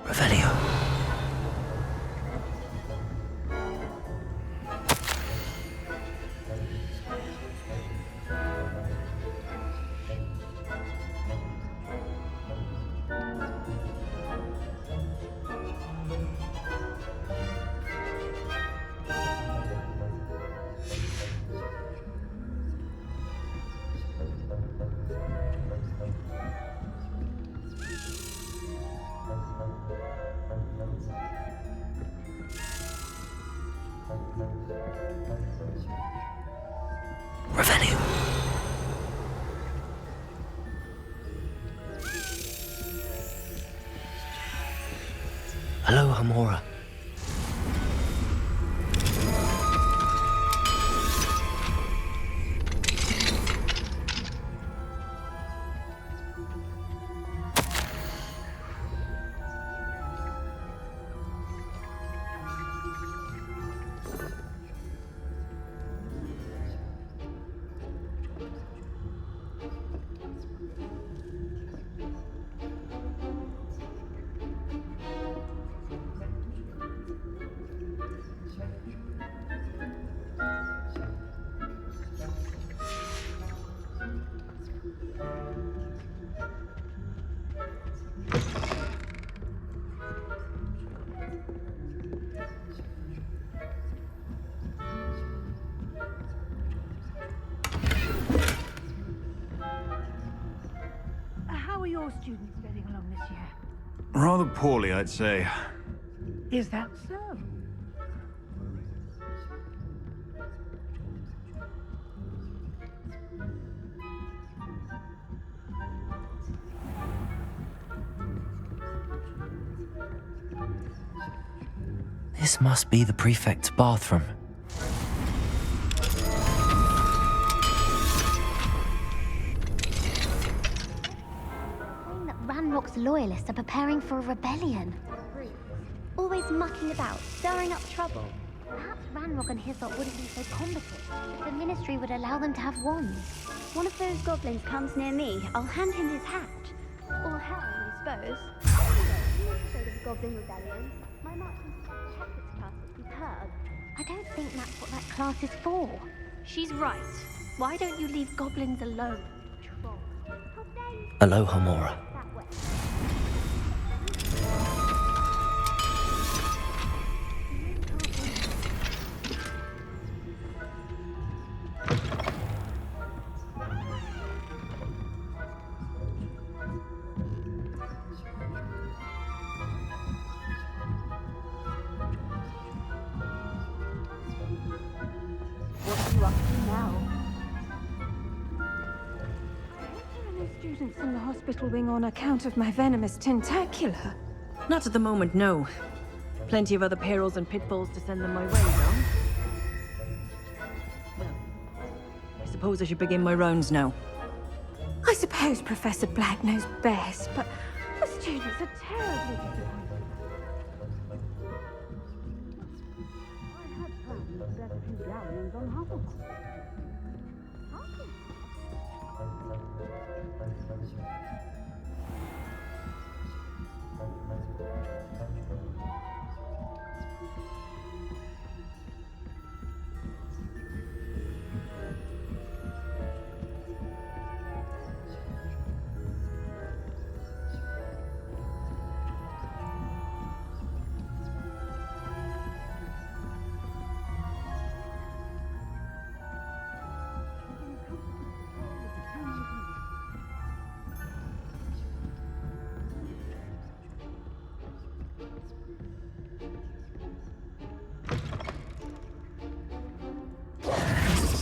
Revelio. Revelio. Hello, Hamora. How are your students getting along this year? Rather poorly, I'd say. Is that so? This must be the prefect's bathroom. Saying that Ranrock's loyalists are preparing for a rebellion. Always mucking about, stirring up trouble. Perhaps Ranrock and his lot wouldn't be so combative if the Ministry would allow them to have wands. One of those goblins comes near me, I'll hand him his hat. Or helm, I suppose. Afraid of goblin rebellion. My marksman's Hogwarts class is superb. I don't think that's what that class is for. She's right. Why don't you leave goblins alone? Troll. Hello, Hamora. That way. What are you up to now? Are there any students in the hospital wing on account of my venomous tentacula? Not at the moment, no. Plenty of other perils and pitfalls to send them my way, though. Well, I suppose I should begin my rounds now. I suppose Professor Black knows best, but the students are terribly disappointed. I had planned to set a few galleons on Hogwarts.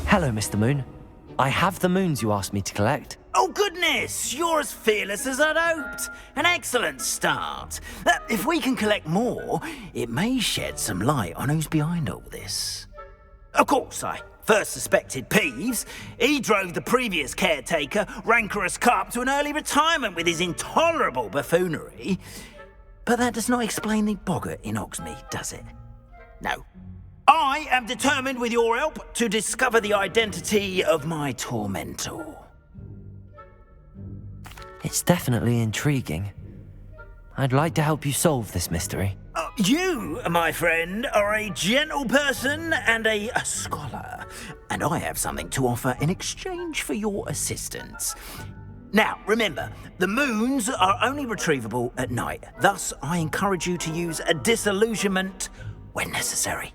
Hello, Mr. Moon. I have the moons you asked me to collect. Oh, goodness! You're as fearless as I'd hoped. An excellent start. If we can collect more, it may shed some light on who's behind all this. Of course, I first suspected Peeves. He drove the previous caretaker, Rancorous Carp, to an early retirement with his intolerable buffoonery. But that does not explain the boggart in Hogsmeade, does it? No. I am determined, with your help, to discover the identity of my tormentor. It's definitely intriguing. I'd like to help you solve this mystery. You, my friend, are a gentle person and a scholar, and I have something to offer in exchange for your assistance. Now, remember, the moons are only retrievable at night. Thus, I encourage you to use a disillusionment when necessary.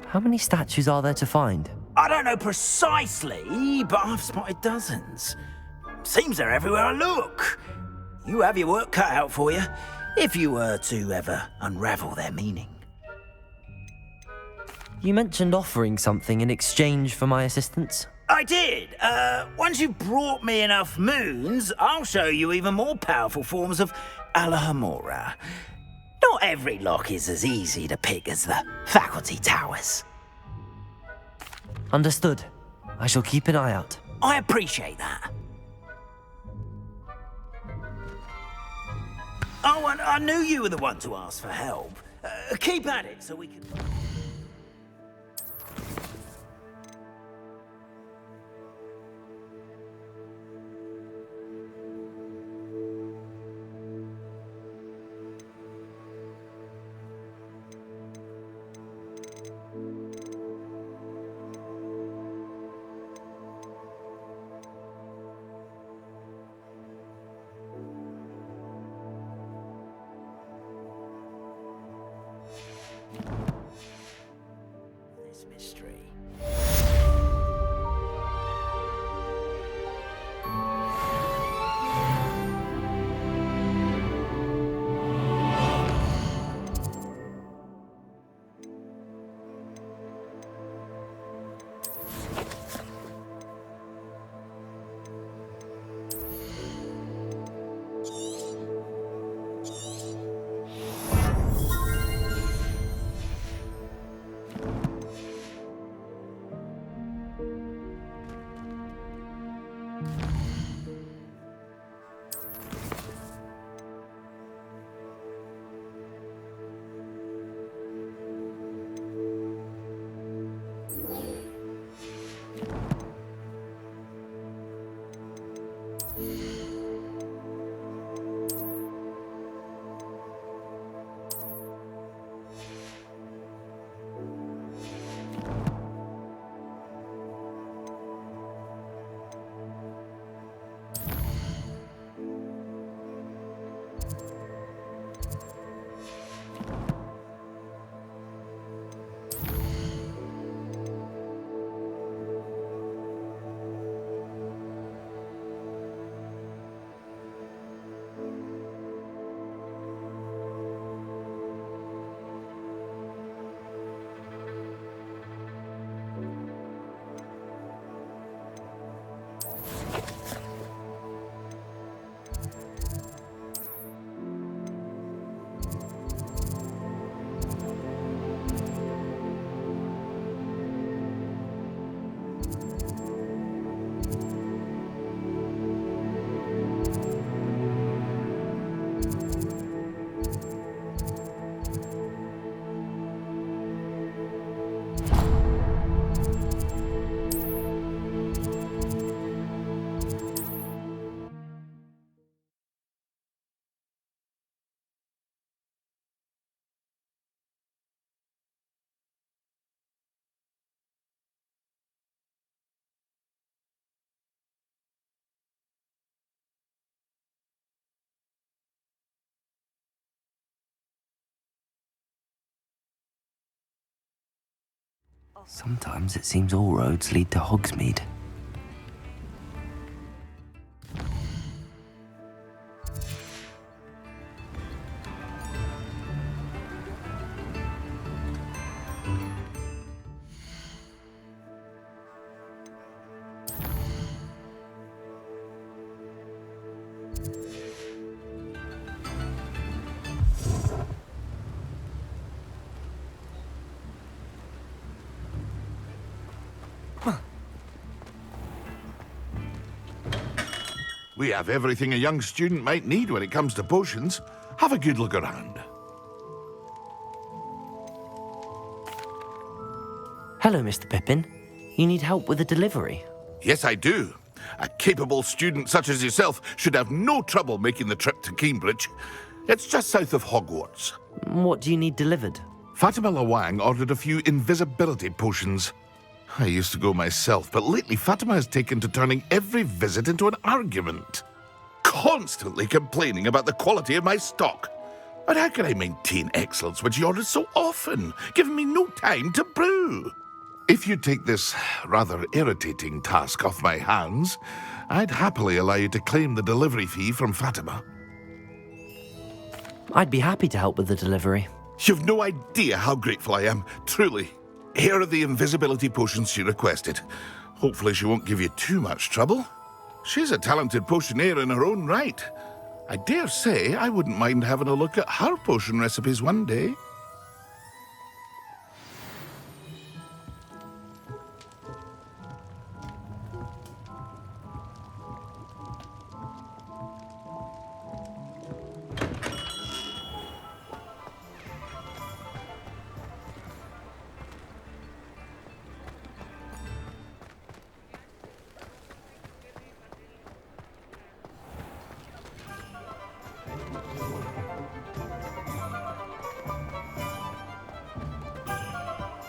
How many statues are there to find? I don't know precisely, but I've spotted dozens. Seems they're everywhere I look. You have your work cut out for you, if you were to ever unravel their meaning. You mentioned offering something in exchange for my assistance. I did. Once you've brought me enough moons, I'll show you even more powerful forms of Alohomora. Not every lock is as easy to pick as the faculty towers. Understood. I shall keep an eye out. I appreciate that. Oh, and I knew you were the one to ask for help. Keep at it so we can... this mystery. Sometimes it seems all roads lead to Hogsmeade. We have everything a young student might need when it comes to potions. Have a good look around. Hello, Mr. Pippin. You need help with a delivery? Yes, I do. A capable student such as yourself should have no trouble making the trip to Cambridge. It's just south of Hogwarts. What do you need delivered? Fatima Lawang ordered a few invisibility potions. I used to go myself, but lately Fatima has taken to turning every visit into an argument. Constantly complaining about the quality of my stock. But how can I maintain excellence when she orders so often, giving me no time to brew? If you take this rather irritating task off my hands, I'd happily allow you to claim the delivery fee from Fatima. I'd be happy to help with the delivery. You've no idea how grateful I am, truly. Here are the invisibility potions she requested. Hopefully she won't give you too much trouble. She's a talented potioneer in her own right. I dare say I wouldn't mind having a look at her potion recipes one day.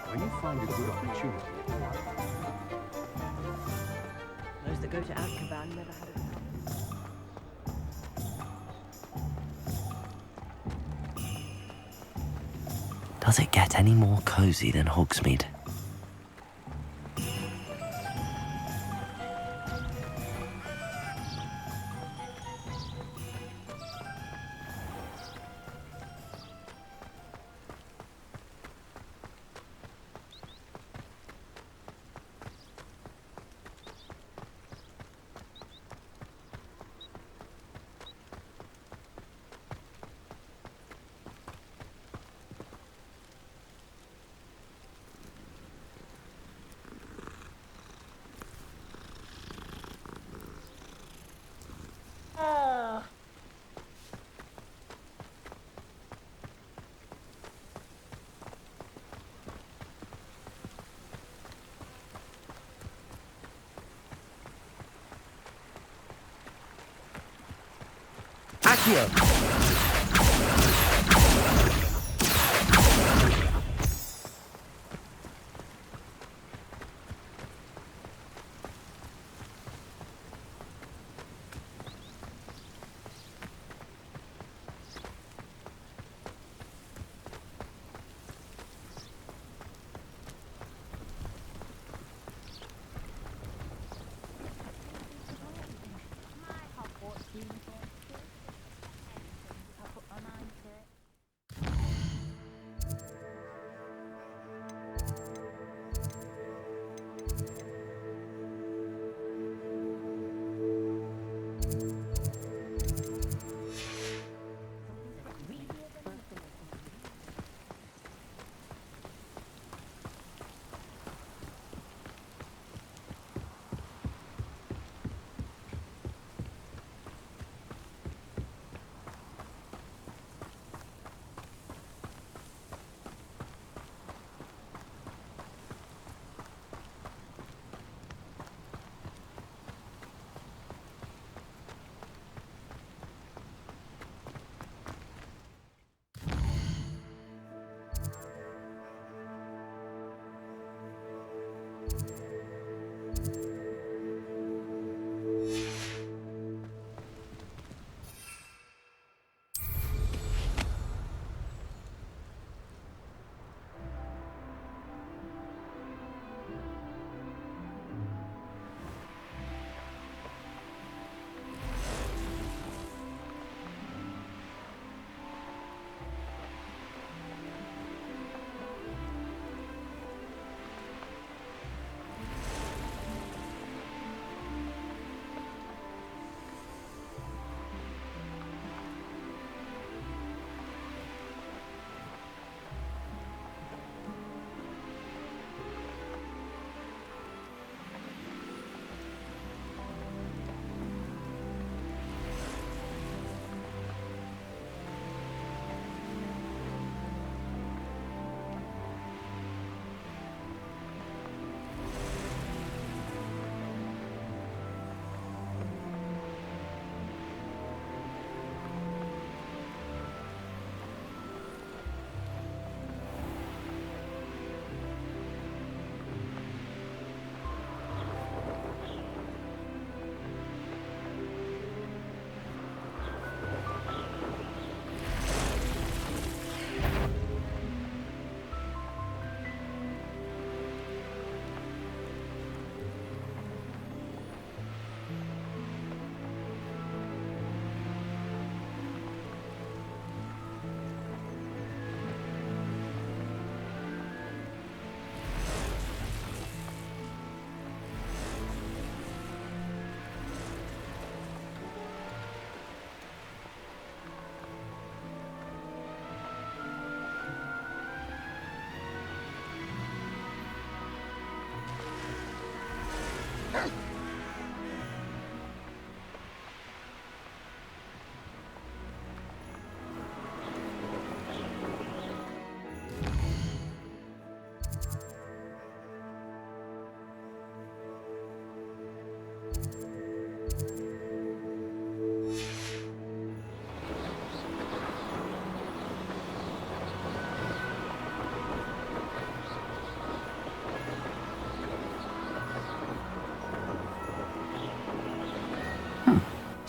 When you find a good opportunity, Those that go to Azkaban never had it. Does it get any more cozy than Hogsmeade? Accio!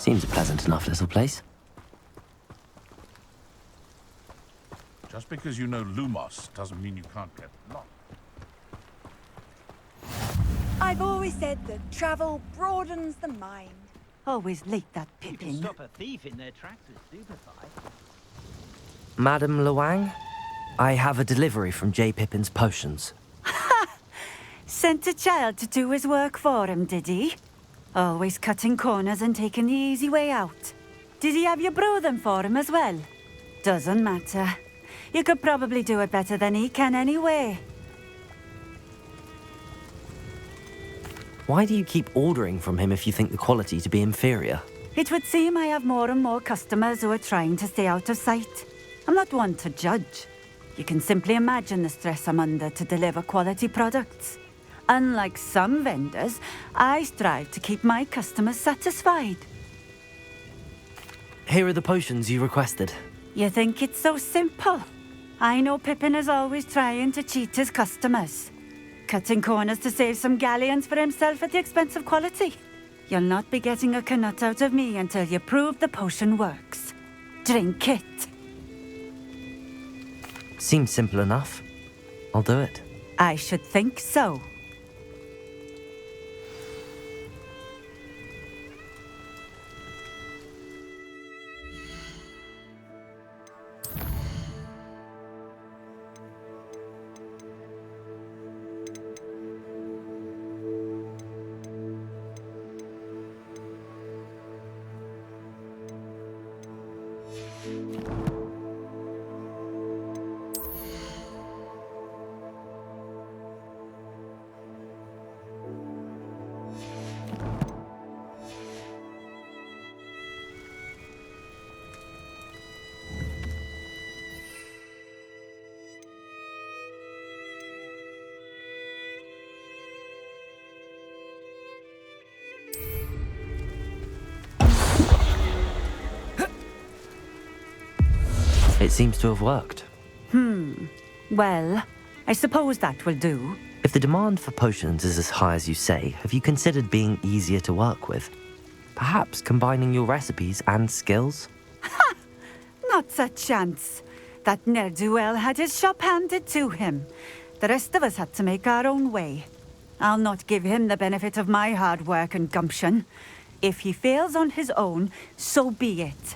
Seems a pleasant enough little place. Just because you know Lumos doesn't mean you can't get lost. I've always said that travel broadens the mind. Always late, that You can Pippin. stop a thief in their tracks with Superfly. Madam Luang, I have a delivery from J. Pippin's potions. Sent a child to do his work for him, did he? Always cutting corners and taking the easy way out. Did he have you brew them for him as well? Doesn't matter. You could probably do it better than he can anyway. Why do you keep ordering from him if you think the quality to be inferior? It would seem I have more and more customers who are trying to stay out of sight. I'm not one to judge. You can simply imagine the stress I'm under to deliver quality products. Unlike some vendors, I strive to keep my customers satisfied. Here are the potions you requested. You think it's so simple? I know Pippin is always trying to cheat his customers. Cutting corners to save some galleons for himself at the expense of quality. You'll not be getting a knut out of me until you prove the potion works. Drink it. Seems simple enough. I'll do it. I should think so. It seems to have worked. Well, I suppose that will do. If the demand for potions is as high as you say, have you considered being easier to work with? Perhaps combining your recipes and skills? Not a chance. That ne'er-do-well had his shop handed to him. The rest of us had to make our own way. I'll not give him the benefit of my hard work and gumption. If he fails on his own, so be it.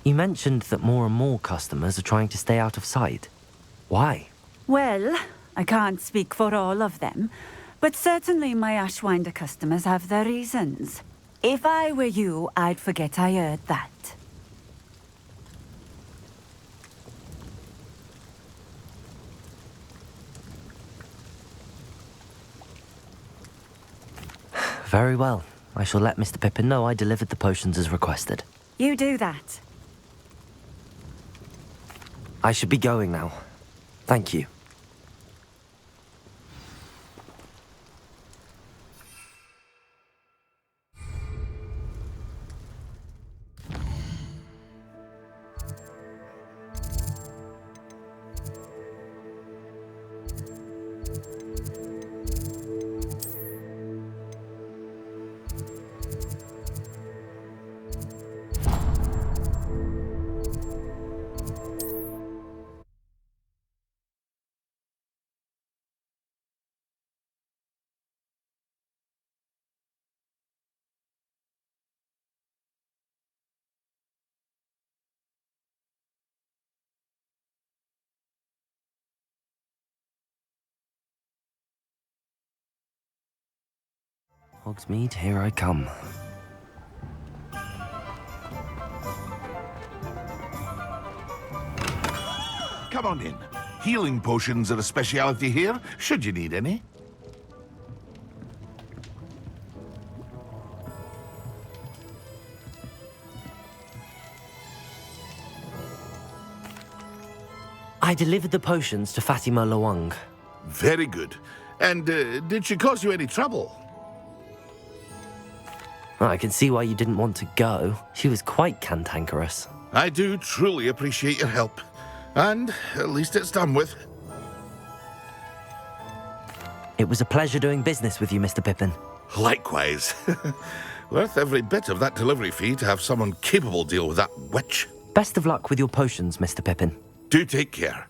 You mentioned that more and more customers are trying to stay out of sight. Why? Well, I can't speak for all of them, but certainly my Ashwinder customers have their reasons. If I were you, I'd forget I heard that. Very well. I shall let Mr. Pippin know I delivered the potions as requested. You do that. I should be going now. Thank you. Hogsmeade, here I come. Come on in. Healing potions are a speciality here, should you need any. I delivered the potions to Fatima Luang. Very good. And did she cause you any trouble? Well, I can see why you didn't want to go. She was quite cantankerous. I do truly appreciate your help. And at least it's done with. It was a pleasure doing business with you, Mr. Pippin. Likewise. Worth every bit of that delivery fee to have someone capable deal with that witch. Best of luck with your potions, Mr. Pippin. Do take care.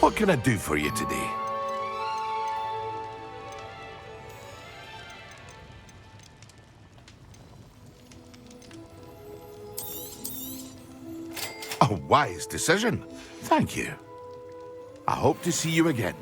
What can I do for you today? A wise decision. Thank you. I hope to see you again.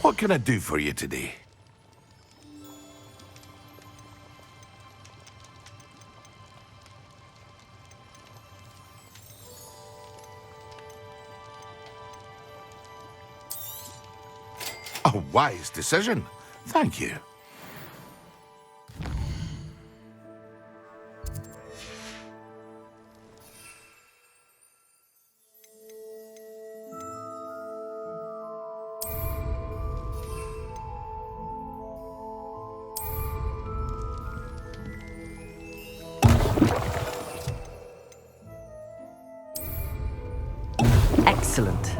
What can I do for you today? A wise decision. Thank you. Excellent.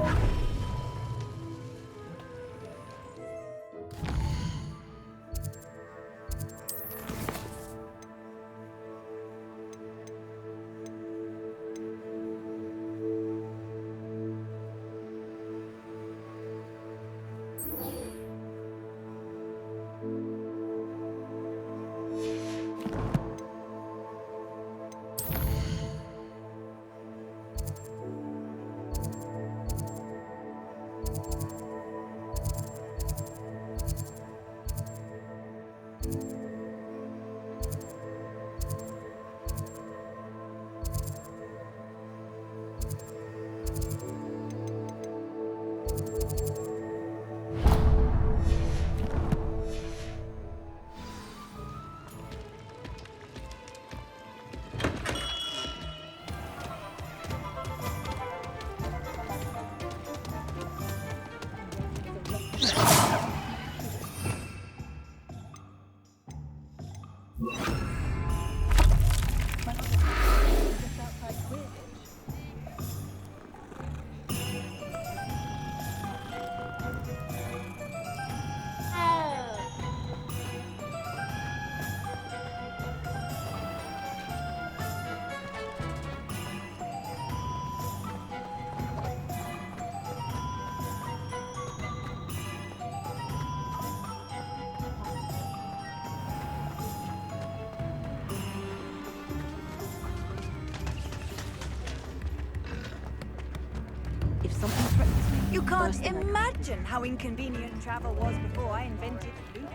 You can't imagine how inconvenient travel was before I invented Luca.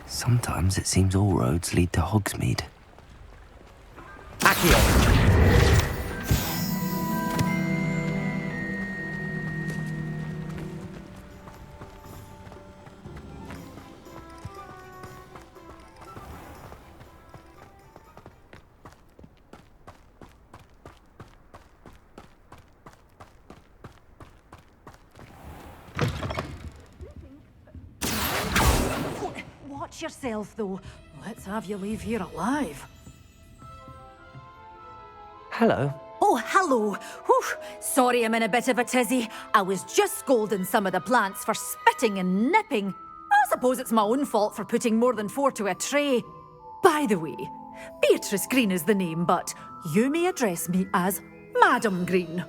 Sometimes it seems all roads lead to Hogsmeade. watch yourself, though. Let's have you leave here alive. Hello. Oh, hello. Whew. Sorry I'm in a bit of a tizzy. I was just scolding some of the plants for spitting and nipping. I suppose it's my own fault for putting more than 4 to a tray. By the way, Beatrice Green is the name, but you may address me as Madam Green.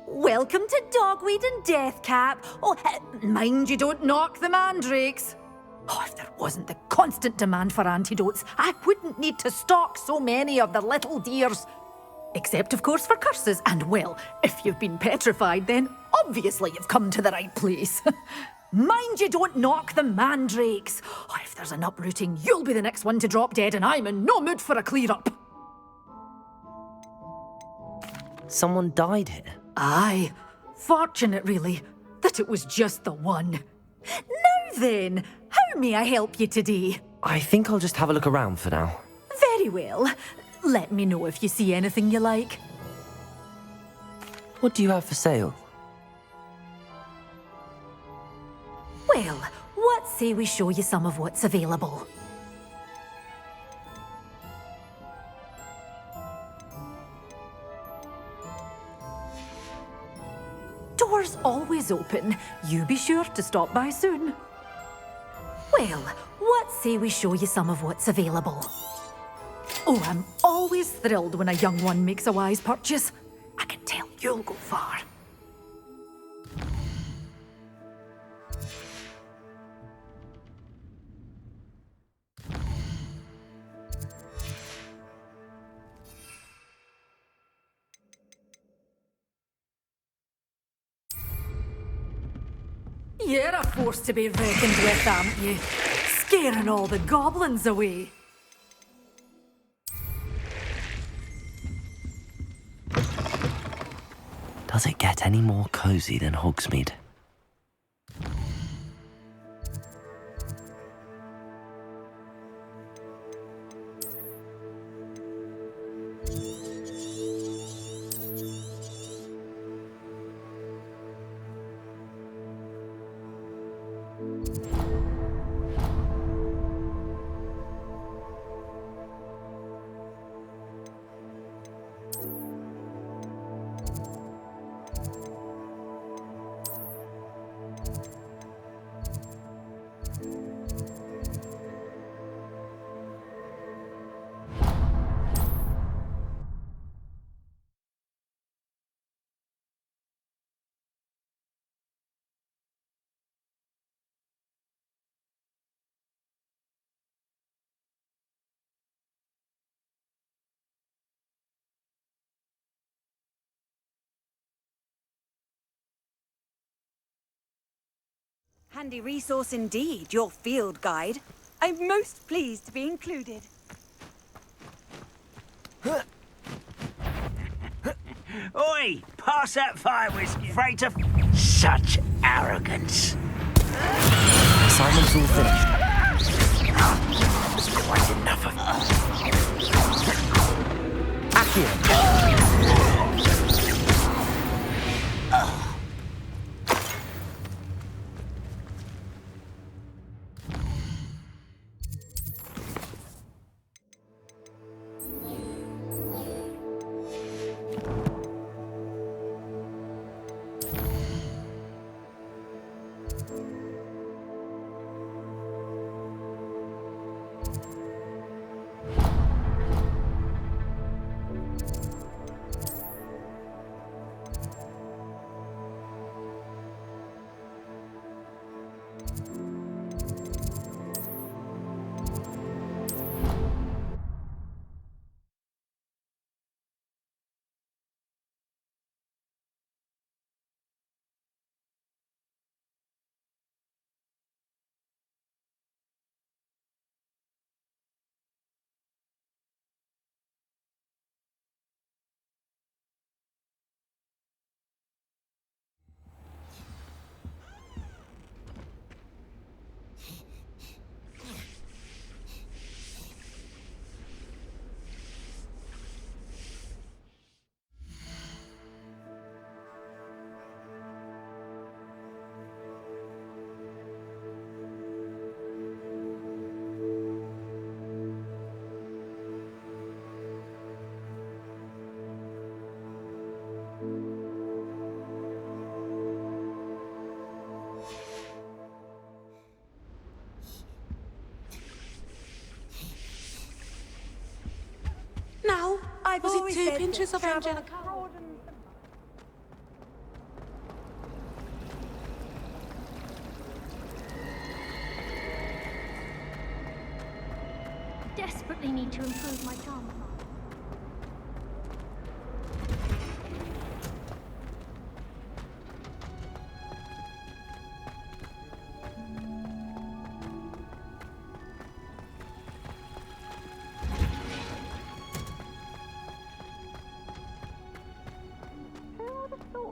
Welcome to Dogweed and Deathcap. Oh, mind you don't knock the mandrakes. Oh, if there wasn't the constant demand for antidotes, I wouldn't need to stock so many of the little dears. Except, of course, for curses. And, well, if you've been petrified, then obviously you've come to the right place. Mind you don't knock the mandrakes. Oh, if there's an uprooting, you'll be the next one to drop dead, and I'm in no mood for a clear-up. Someone died here? Aye. Fortunate, really, that it was just the one. Now then, how may I help you today? I think I'll just have a look around for now. Very well. Let me know if you see anything you like. What do you have for sale? Well, what say we show you some of what's available? Doors always open. You be sure to stop by soon. Well, what say we show you some of what's available? Oh, I'm always thrilled when a young one makes a wise purchase. I can tell you'll go far. You're a force to be reckoned with, aren't you? Scaring all the goblins away. Does it get any more cozy than Hogsmeade? Handy resource indeed, your field guide. I'm most pleased to be included. Oi! Pass that fire whiskey. Afraid to... Such arrogance. Simon's all finished. There's quite enough of... Accio! I've Was it always 2 said pinches that of Angelica? Desperately need to improve my charm.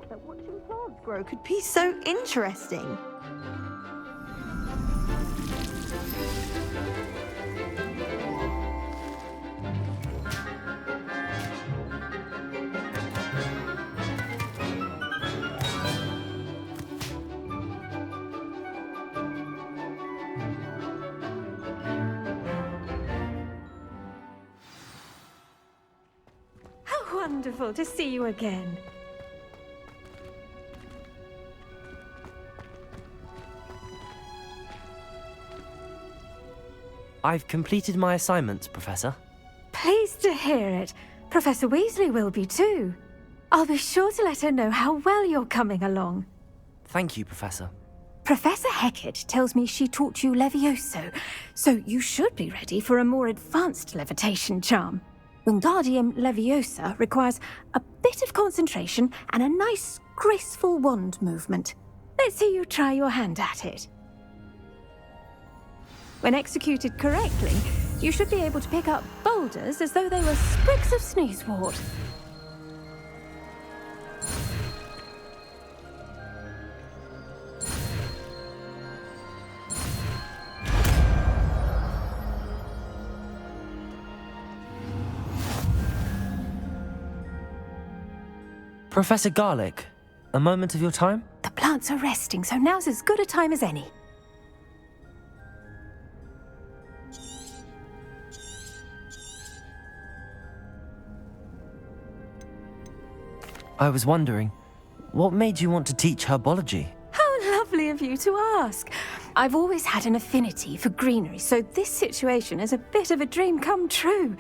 That watching plants grow could be so interesting. How wonderful to see you again. I've completed my assignments, Professor. Pleased to hear it. Professor Weasley will be too. I'll be sure to let her know how well you're coming along. Thank you, Professor. Professor Hecat tells me she taught you Levioso, so you should be ready for a more advanced levitation charm. Wingardium Leviosa requires a bit of concentration and a nice, graceful wand movement. Let's see you try your hand at it. When executed correctly, you should be able to pick up boulders as though they were sprigs of sneezewort. Professor Garlick, a moment of your time? The plants are resting, so now's as good a time as any. I was wondering, what made you want to teach herbology? How lovely of you to ask. I've always had an affinity for greenery, so this situation is a bit of a dream come true.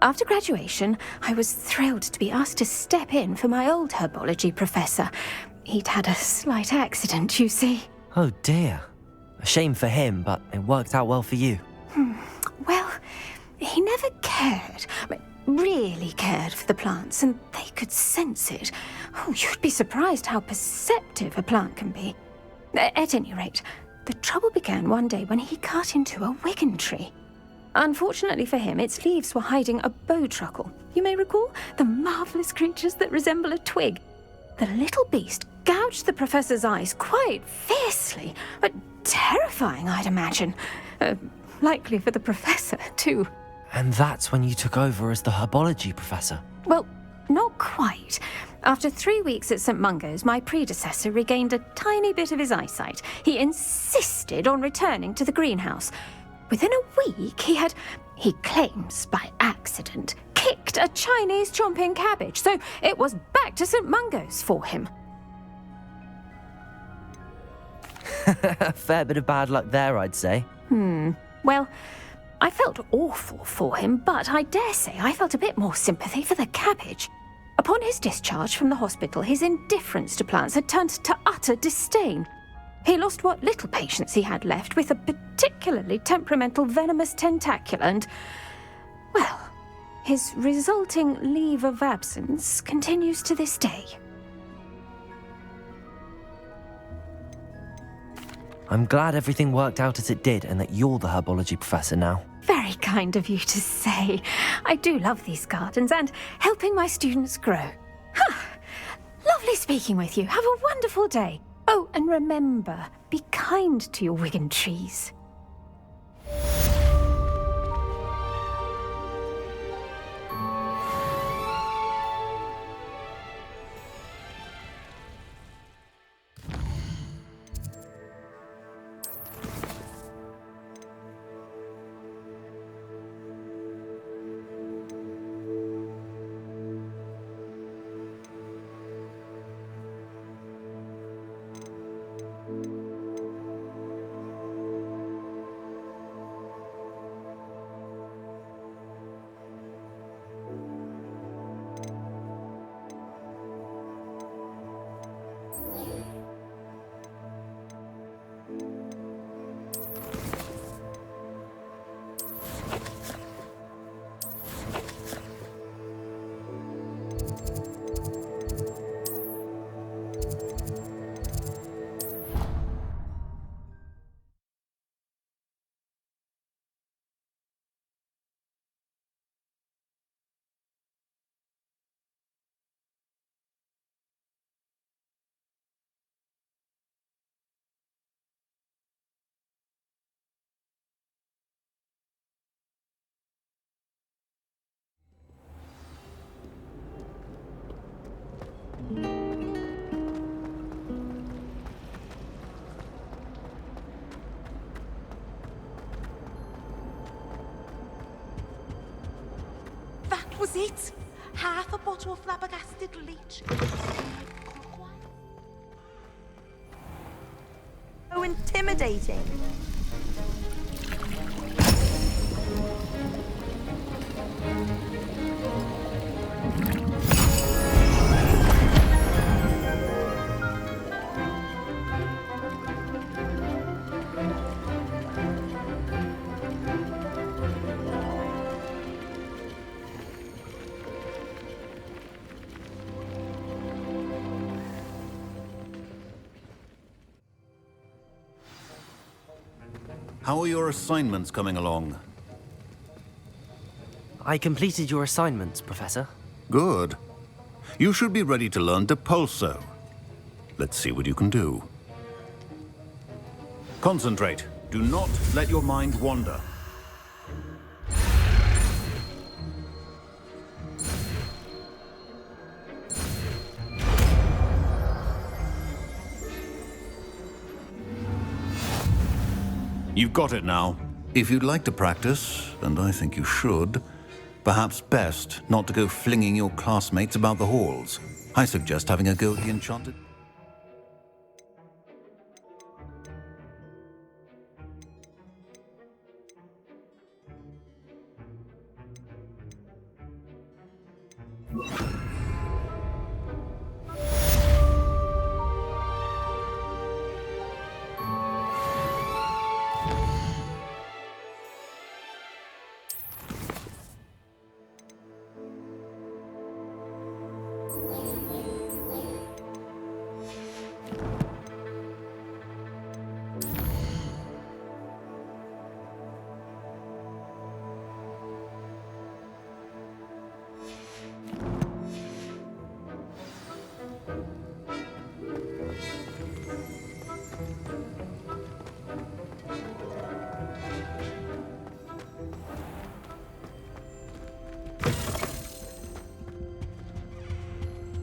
After graduation, I was thrilled to be asked to step in for my old herbology professor. He'd had a slight accident, you see. Oh dear. A shame for him, but it worked out well for you. Well, he never cared. Really cared for the plants, and they could sense it. Oh, you'd be surprised how perceptive a plant can be. At any rate, the trouble began one day when he cut into a wigan tree. Unfortunately for him, its leaves were hiding a bowtruckle. You may recall the marvellous creatures that resemble a twig. The little beast gouged the professor's eyes quite fiercely, but terrifying, I'd imagine. Likely for the professor, too. And that's when you took over as the herbology professor? Well, not quite. After 3 weeks at St. Mungo's, my predecessor regained a tiny bit of his eyesight. He insisted on returning to the greenhouse. Within a week, he claims by accident, kicked a Chinese chomping cabbage, so it was back to St. Mungo's for him. A fair bit of bad luck there, I'd say. Well, I felt awful for him, but I dare say I felt a bit more sympathy for the cabbage. Upon his discharge from the hospital, his indifference to plants had turned to utter disdain. He lost what little patience he had left with a particularly temperamental venomous tentacula and, well, his resulting leave of absence continues to this day. I'm glad everything worked out as it did and that you're the herbology professor now. Very kind of you to say. I do love these gardens and helping my students grow. Lovely speaking with you. Have a wonderful day. Oh, and remember, be kind to your wigan trees. That was it. Half a bottle of flabbergasted leech. So intimidating. How are your assignments coming along? I completed your assignments, Professor. Good. You should be ready to learn Depulso. Let's see what you can do. Concentrate. Do not let your mind wander. You've got it now. If you'd like to practice, and I think you should, perhaps best not to go flinging your classmates about the halls. I suggest having a go at the enchanted...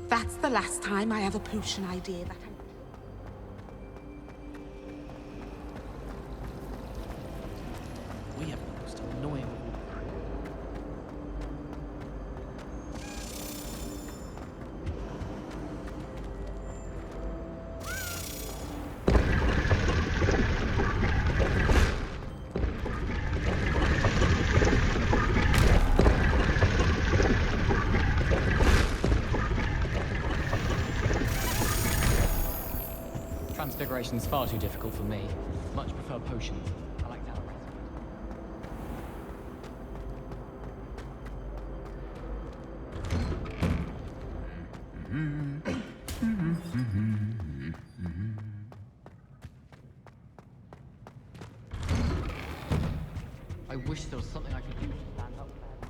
That's the last time I have a potion idea that We have the most annoying... Transfiguration's far too difficult for me. Much prefer potions. I like that. I wish there was something I could do to stand up there.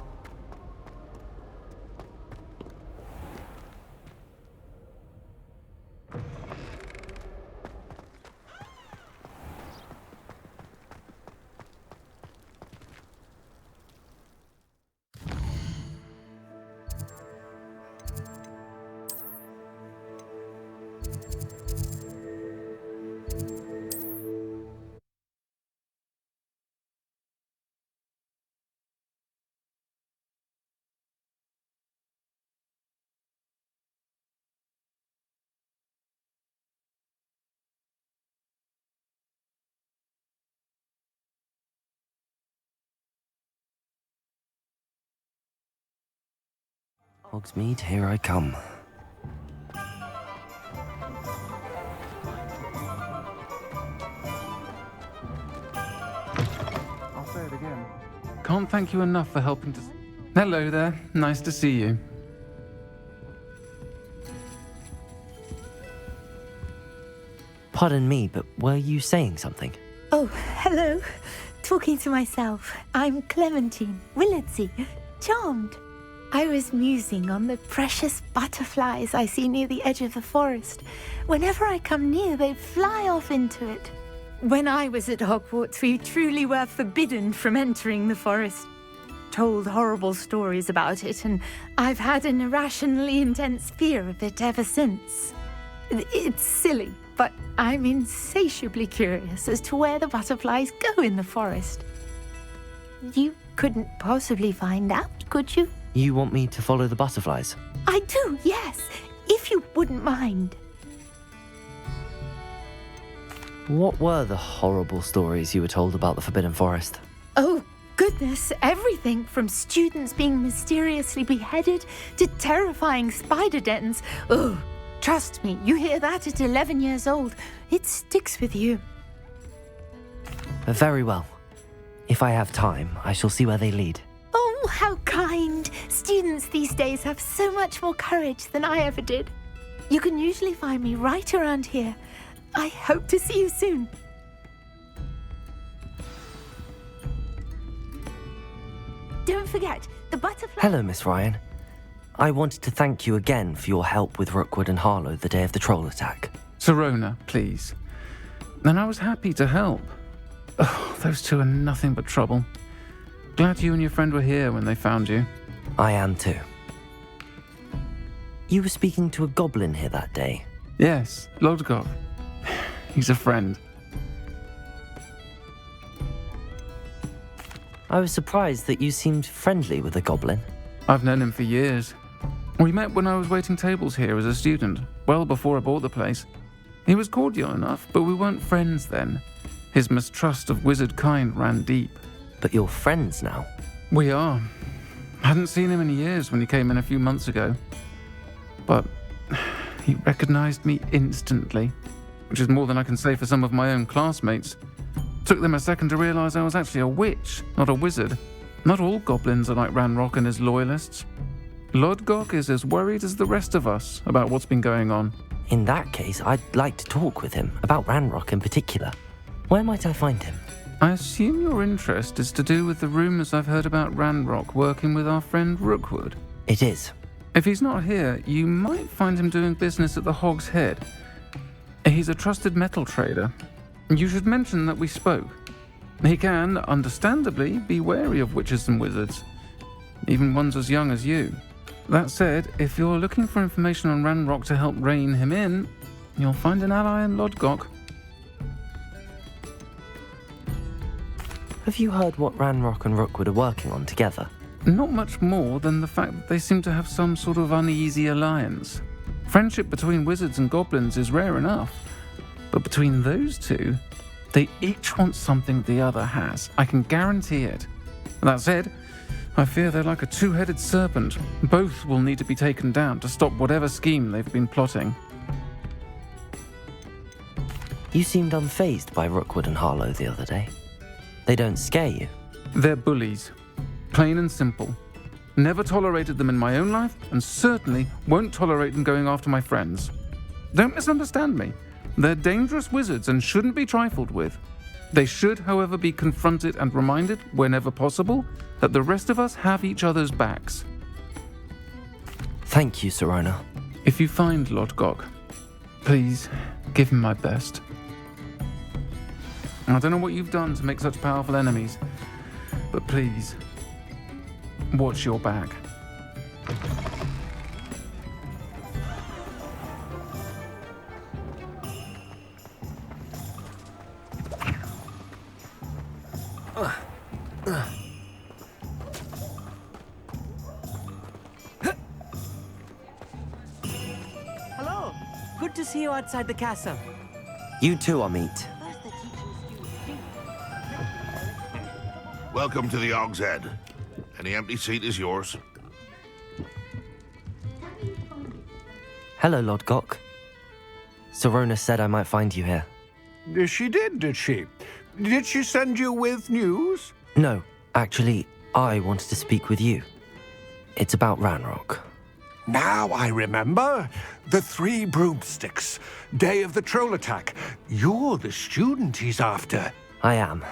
Hogsmeade, here I come. I'll say it again. Can't thank you enough for helping to... Hello there. Nice to see you. Pardon me, but were you saying something? Oh, hello. Talking to myself. I'm Clementine Willardsey. Charmed. I was musing on the precious butterflies I see near the edge of the forest. Whenever I come near, they fly off into it. When I was at Hogwarts, we truly were forbidden from entering the forest. Told horrible stories about it, and I've had an irrationally intense fear of it ever since. It's silly, but I'm insatiably curious as to where the butterflies go in the forest. You couldn't possibly find out, could you? You want me to follow the butterflies? I do, yes. If you wouldn't mind. What were the horrible stories you were told about the Forbidden Forest? Oh, goodness, everything from students being mysteriously beheaded to terrifying spider dens. Oh, trust me, you hear that at 11 years old. It sticks with you. Very well. If I have time, I shall see where they lead. Oh, how kind. Students these days have so much more courage than I ever did. You can usually find me right around here. I hope to see you soon. Don't forget, the butterfly... Hello, Miss Ryan. I wanted to thank you again for your help with Rookwood and Harlow the day of the troll attack. Sirona, please. And I was happy to help. Oh, those two are nothing but trouble. Glad you and your friend were here when they found you. I am too. You were speaking to a goblin here that day. Yes, Lodgok. He's a friend. I was surprised that you seemed friendly with the goblin. I've known him for years. We met when I was waiting tables here as a student, well before I bought the place. He was cordial enough, but we weren't friends then. His mistrust of wizard kind ran deep. But you're friends now? We are. Hadn't seen him in years when he came in a few months ago. But he recognized me instantly, which is more than I can say for some of my own classmates. Took them a second to realize I was actually a witch, not a wizard. Not all goblins are like Ranrock and his loyalists. Lodgok is as worried as the rest of us about what's been going on. In that case, I'd like to talk with him, about Ranrock in particular. Where might I find him? I assume your interest is to do with the rumors I've heard about Ranrock working with our friend Rookwood. It is. If he's not here, you might find him doing business at the Hog's Head. He's a trusted metal trader. You should mention that we spoke. He can, understandably, be wary of witches and wizards, even ones as young as you. That said, if you're looking for information on Ranrock to help rein him in, you'll find an ally in Lodgok. Have you heard what Ranrock and Rookwood are working on together? Not much more than the fact that they seem to have some sort of uneasy alliance. Friendship between wizards and goblins is rare enough, but between those two, they each want something the other has. I can guarantee it. That said, I fear they're like a two-headed serpent. Both will need to be taken down to stop whatever scheme they've been plotting. You seemed unfazed by Rookwood and Harlow the other day. They don't scare you? They're bullies. Plain and simple. Never tolerated them in my own life, and certainly won't tolerate them going after my friends. Don't misunderstand me. They're dangerous wizards and shouldn't be trifled with. They should, however, be confronted and reminded, whenever possible, that the rest of us have each other's backs. Thank you, Sirona. If you find Lodgok, please give him my best. I don't know what you've done to make such powerful enemies, but please, watch your back. Hello. Good to see you outside the castle. You too, Amit. Welcome to the Hog's Head. Any empty seat is yours. Hello, Lodgok. Sirona said I might find you here. She did she? Did she send you with news? No, actually, I wanted to speak with you. It's about Ranrock. Now I remember. The 3 broomsticks. Day of the troll attack. You're the student he's after. I am,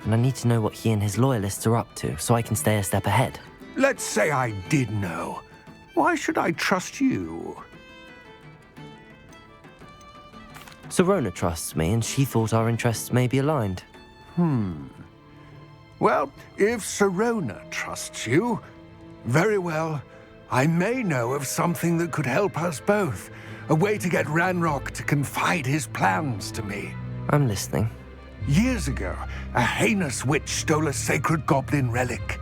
and I need to know what he and his loyalists are up to so I can stay a step ahead. Let's say I did know. Why should I trust you? Sirona trusts me, and she thought our interests may be aligned. Well, if Sirona trusts you, very well. I may know of something that could help us both. A way to get Ranrock to confide his plans to me. I'm listening. Years ago, a heinous witch stole a sacred goblin relic.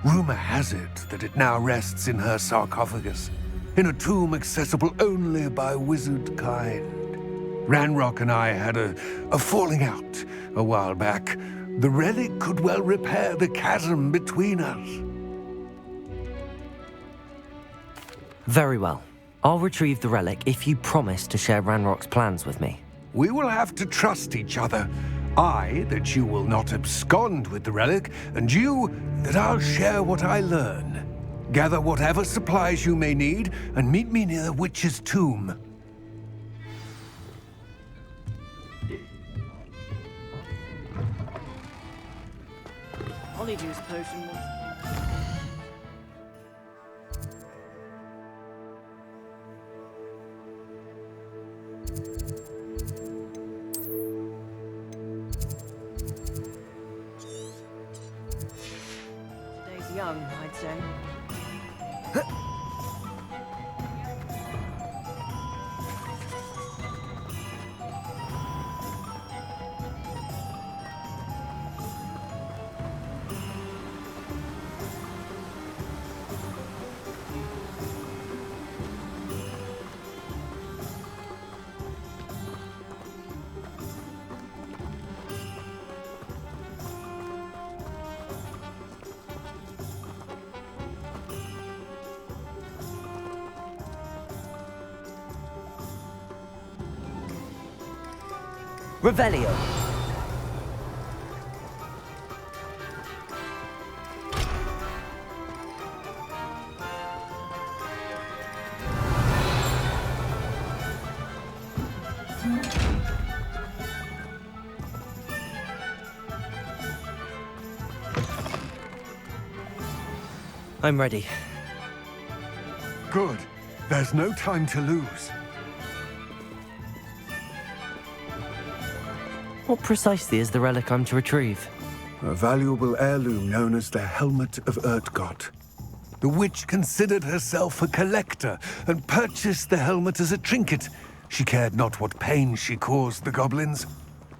Rumor has it that it now rests in her sarcophagus, in a tomb accessible only by wizard kind. Ranrock and I had a falling out a while back. The relic could well repair the chasm between us. Very well. I'll retrieve the relic if you promise to share Ranrock's plans with me. We will have to trust each other. I, that you will not abscond with the relic, and you, that I'll share what I learn. Gather whatever supplies you may need, and meet me near the witch's tomb. Polyjuice potion was... Today's young, I'd say. Revelio. I'm ready. Good. There's no time to lose. What precisely is the relic I'm to retrieve? A valuable heirloom known as the Helmet of Urtgott. The witch considered herself a collector and purchased the helmet as a trinket. She cared not what pain she caused the goblins.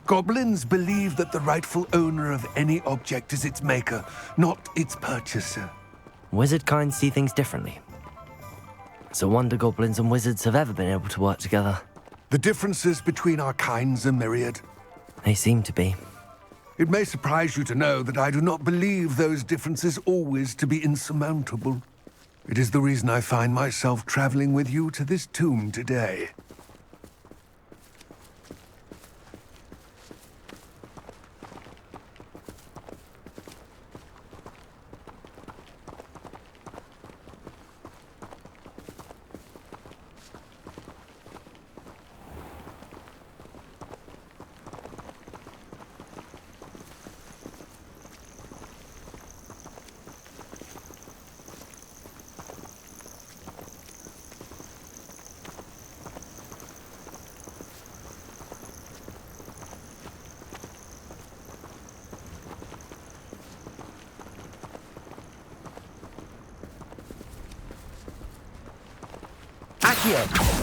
Goblins believe that the rightful owner of any object is its maker, not its purchaser. Wizard kind see things differently. It's a wonder goblins and wizards have ever been able to work together. The differences between our kinds are myriad. They seem to be. It may surprise you to know that I do not believe those differences always to be insurmountable. It is the reason I find myself traveling with you to this tomb today. Accio!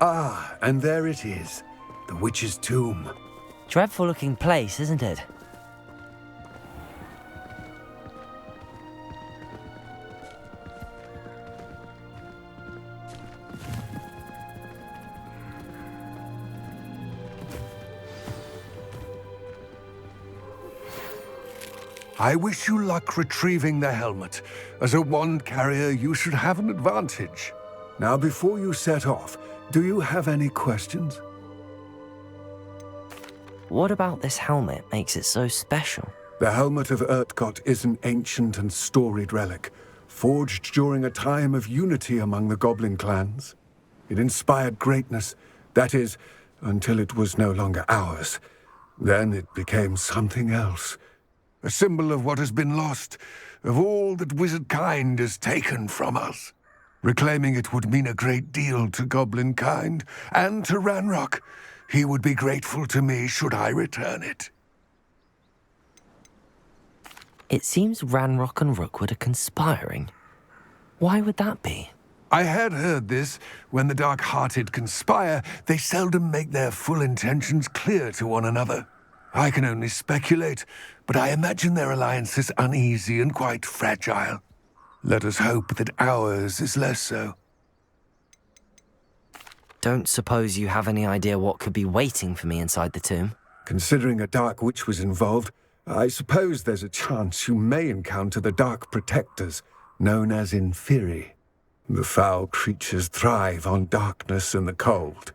Ah, and there it is, the witch's tomb. Dreadful looking place, isn't it? I wish you luck retrieving the helmet. As a wand carrier, you should have an advantage. Now, before you set off, do you have any questions? What about this helmet makes it so special? The helmet of Urtkot is an ancient and storied relic, forged during a time of unity among the goblin clans. It inspired greatness, that is, until it was no longer ours. Then it became something else. A symbol of what has been lost, of all that wizard kind has taken from us. Reclaiming it would mean a great deal to goblin kind, and to Ranrock. He would be grateful to me should I return it. It seems Ranrock and Rookwood are conspiring. Why would that be? I had heard this. When the dark-hearted conspire, they seldom make their full intentions clear to one another. I can only speculate, but I imagine their alliance is uneasy and quite fragile. Let us hope that ours is less so. Don't suppose you have any idea what could be waiting for me inside the tomb? Considering a Dark Witch was involved, I suppose there's a chance you may encounter the Dark Protectors, known as Inferi. The foul creatures thrive on darkness and the cold.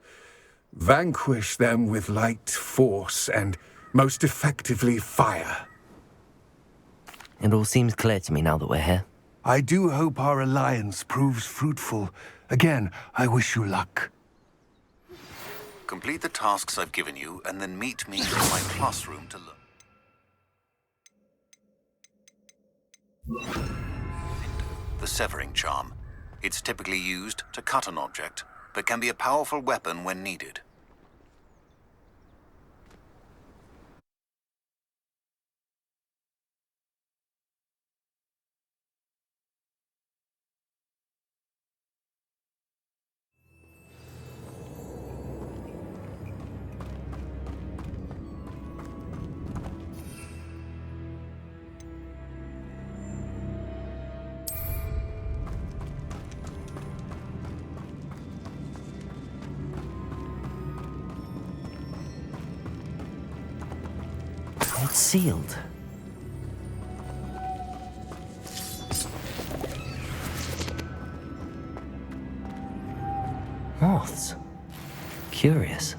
Vanquish them with light, force, and most effectively fire. It all seems clear to me now that we're here. I do hope our alliance proves fruitful. Again, I wish you luck. Complete the tasks I've given you, and then meet me in my classroom to learn. The severing charm. It's typically used to cut an object, but can be a powerful weapon when needed. It's sealed. Moths. Curious.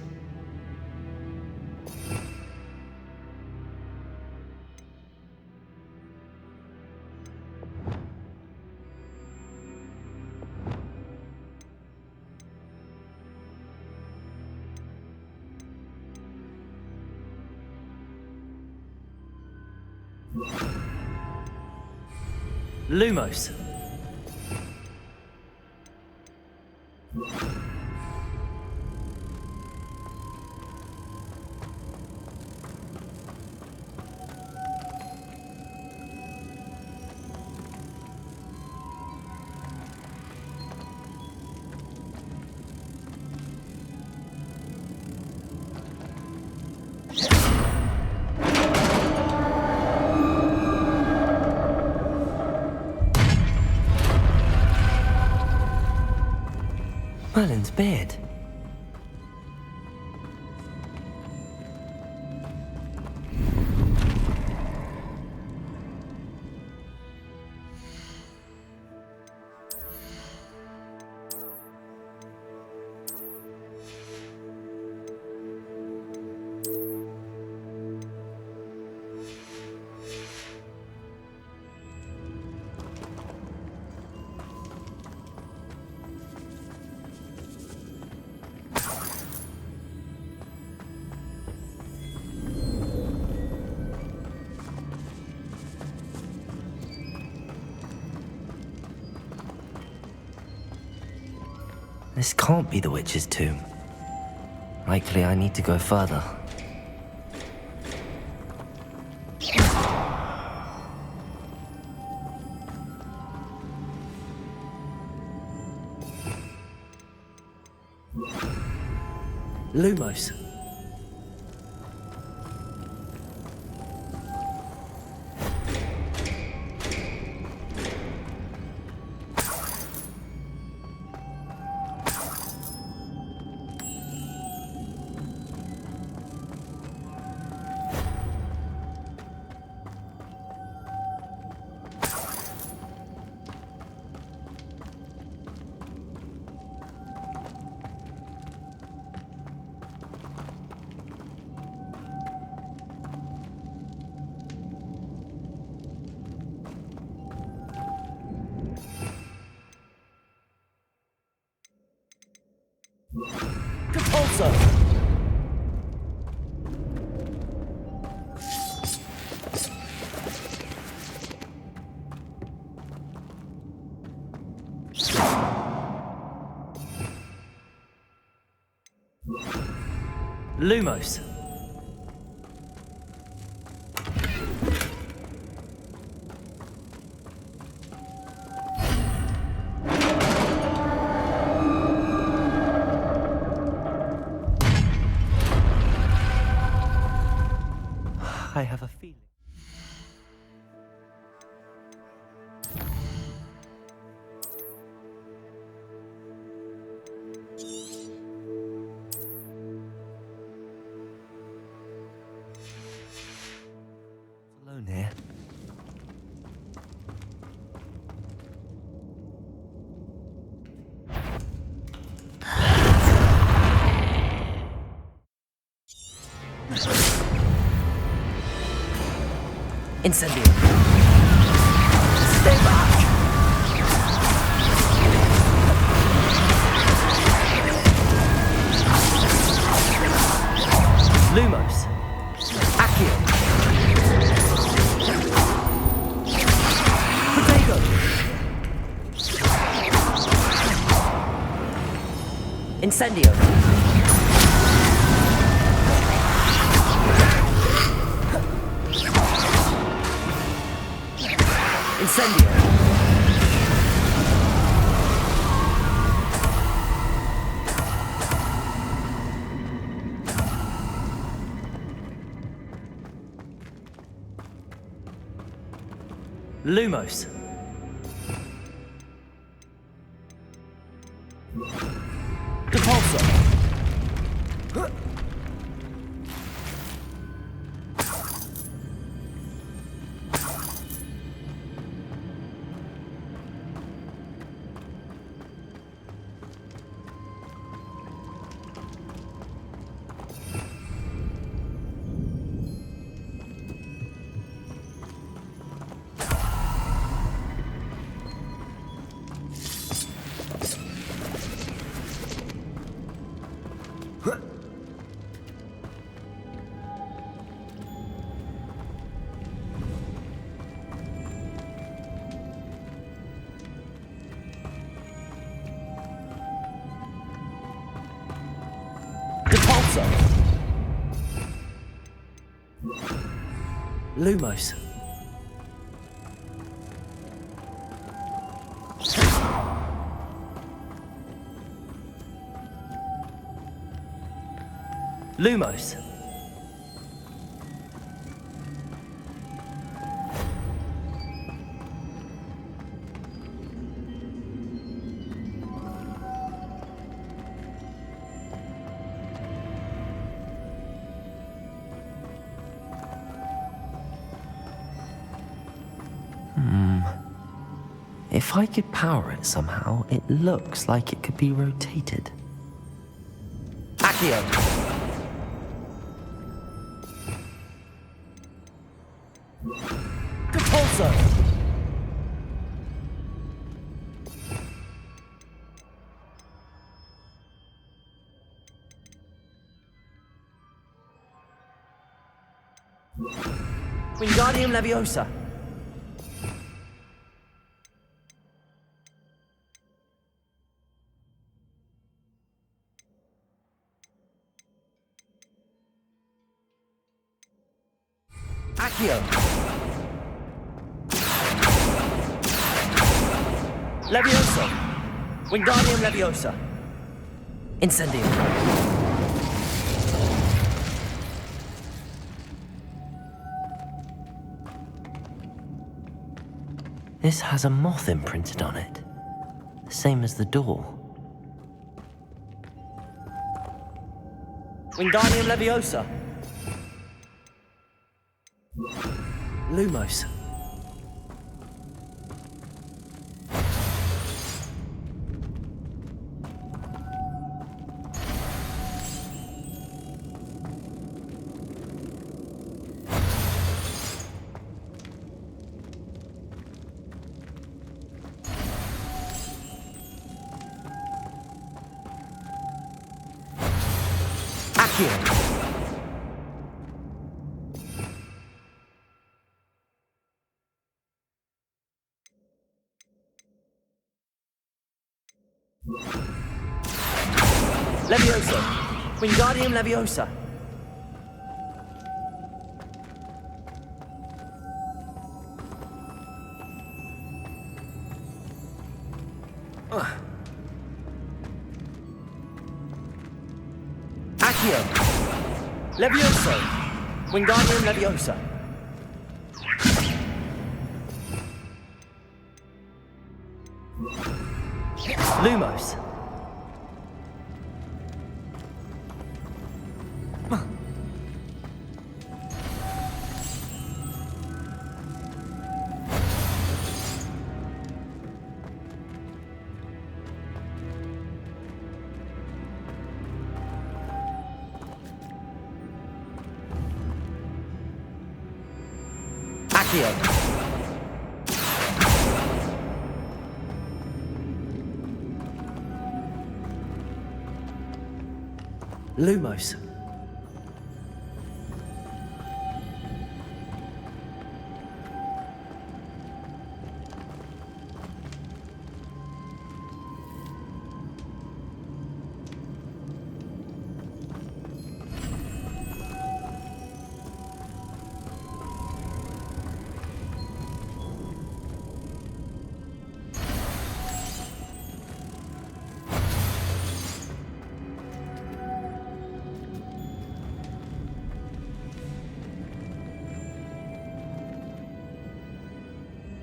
Lumos. Merlin's beard. This can't be the witch's tomb. Likely I need to go further. Lumos. Lumos. I have a feeling. Alone here. Incendio. Stay back! Lumos. Accio. Protego. Incendio. Incendio. Lumos. Depulso. Depulso. Lumos. Lumos. If I could power it somehow, it looks like it could be rotated. Accio. Depulso. Wingardium Leviosa. Accio. Leviosa. Wingardium Leviosa. Incendio. This has a moth imprinted on it, the same as the door. Wingardium Leviosa. Lumos. Accio. Leviosa. Wingardium Leviosa. Accio. Levioso. Wingardium Leviosa. Lumos. Accio. Lumos.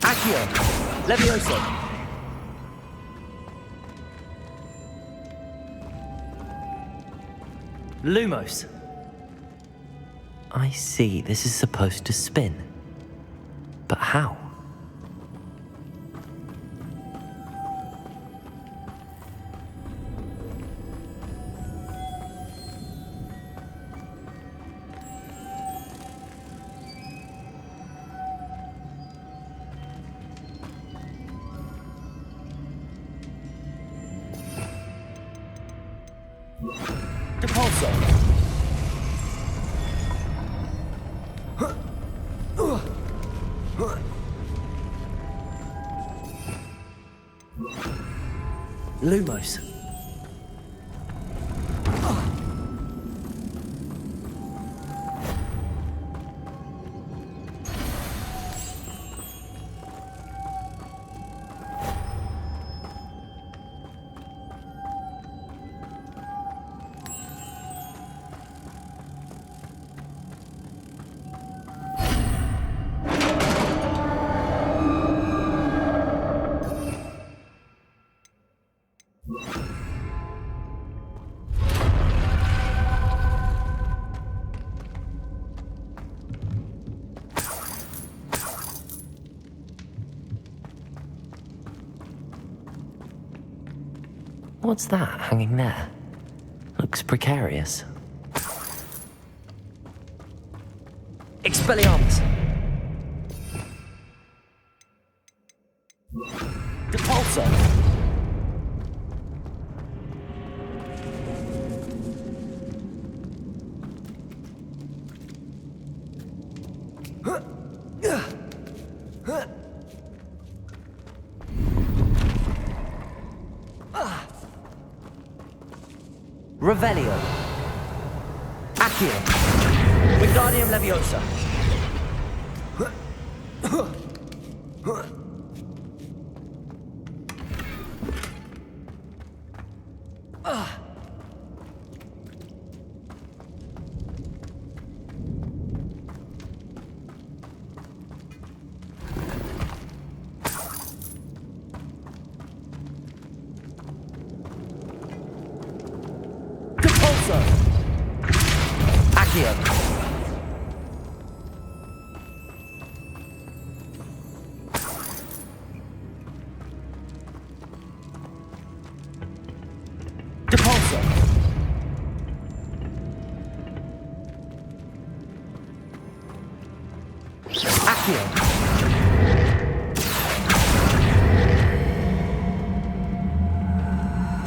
Accio. Levioso. Lumos. I see, this is supposed to spin. But how? Depulso. Lumos. What's that hanging there? Looks precarious. Expelliarmus. Depulso. Revelio. Accio. Wingardium Leviosa. Depulso. Accio. Depulso. Accio.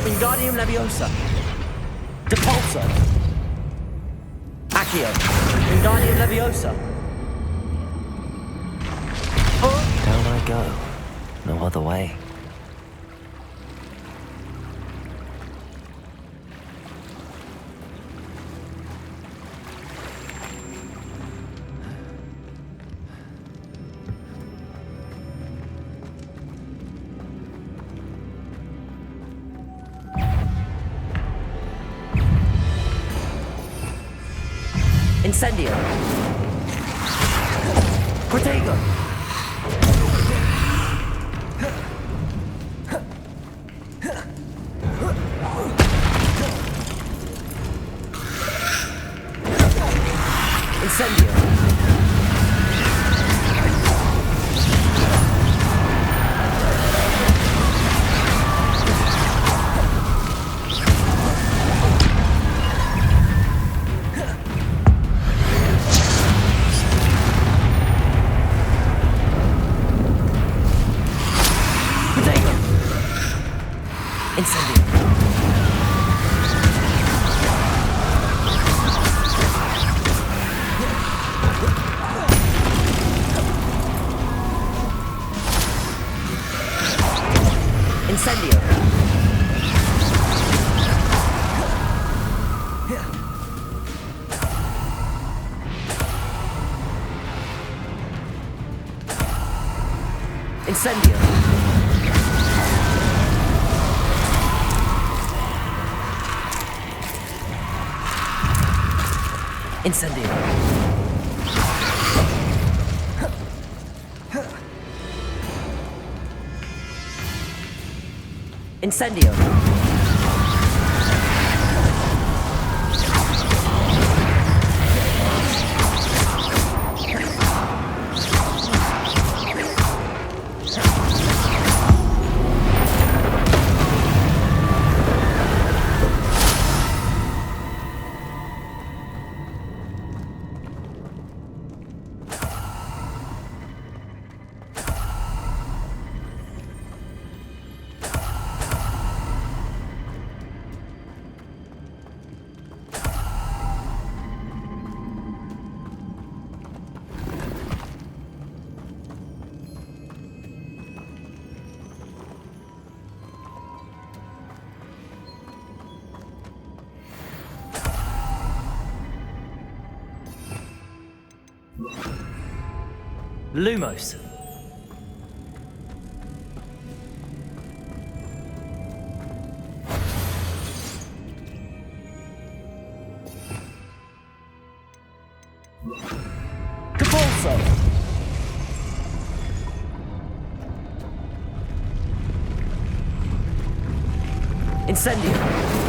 Wingardium Leviosa. Depulso. Accio. Wingardium Leviosa. Down I go. No other way. Incendio. Protego. Incendio. Incendio. Incendio. Incendio. Incendio. Lumos. Capolso. Incendio.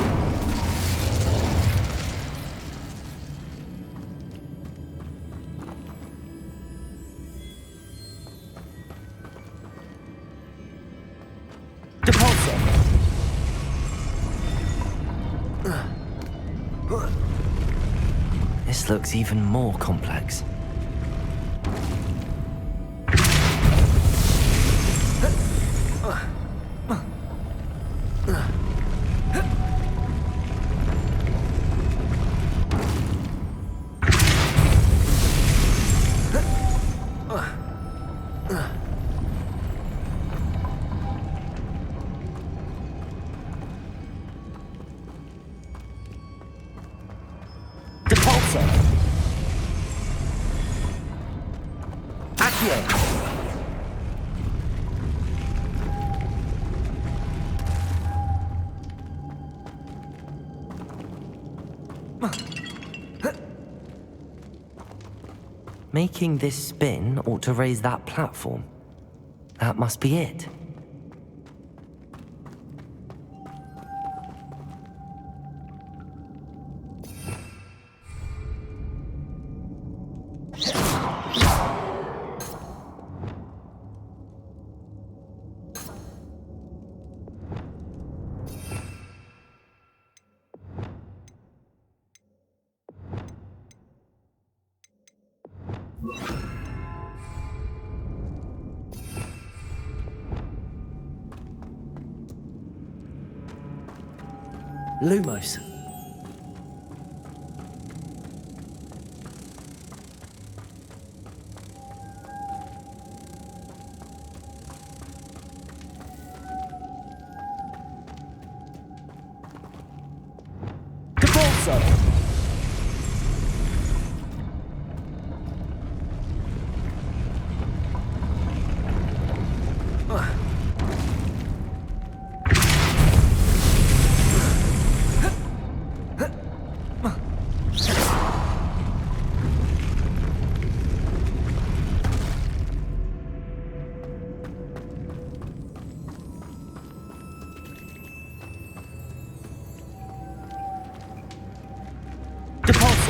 This looks even more complex. Making this spin ought to raise that platform. That must be it. Lumos. Lumos.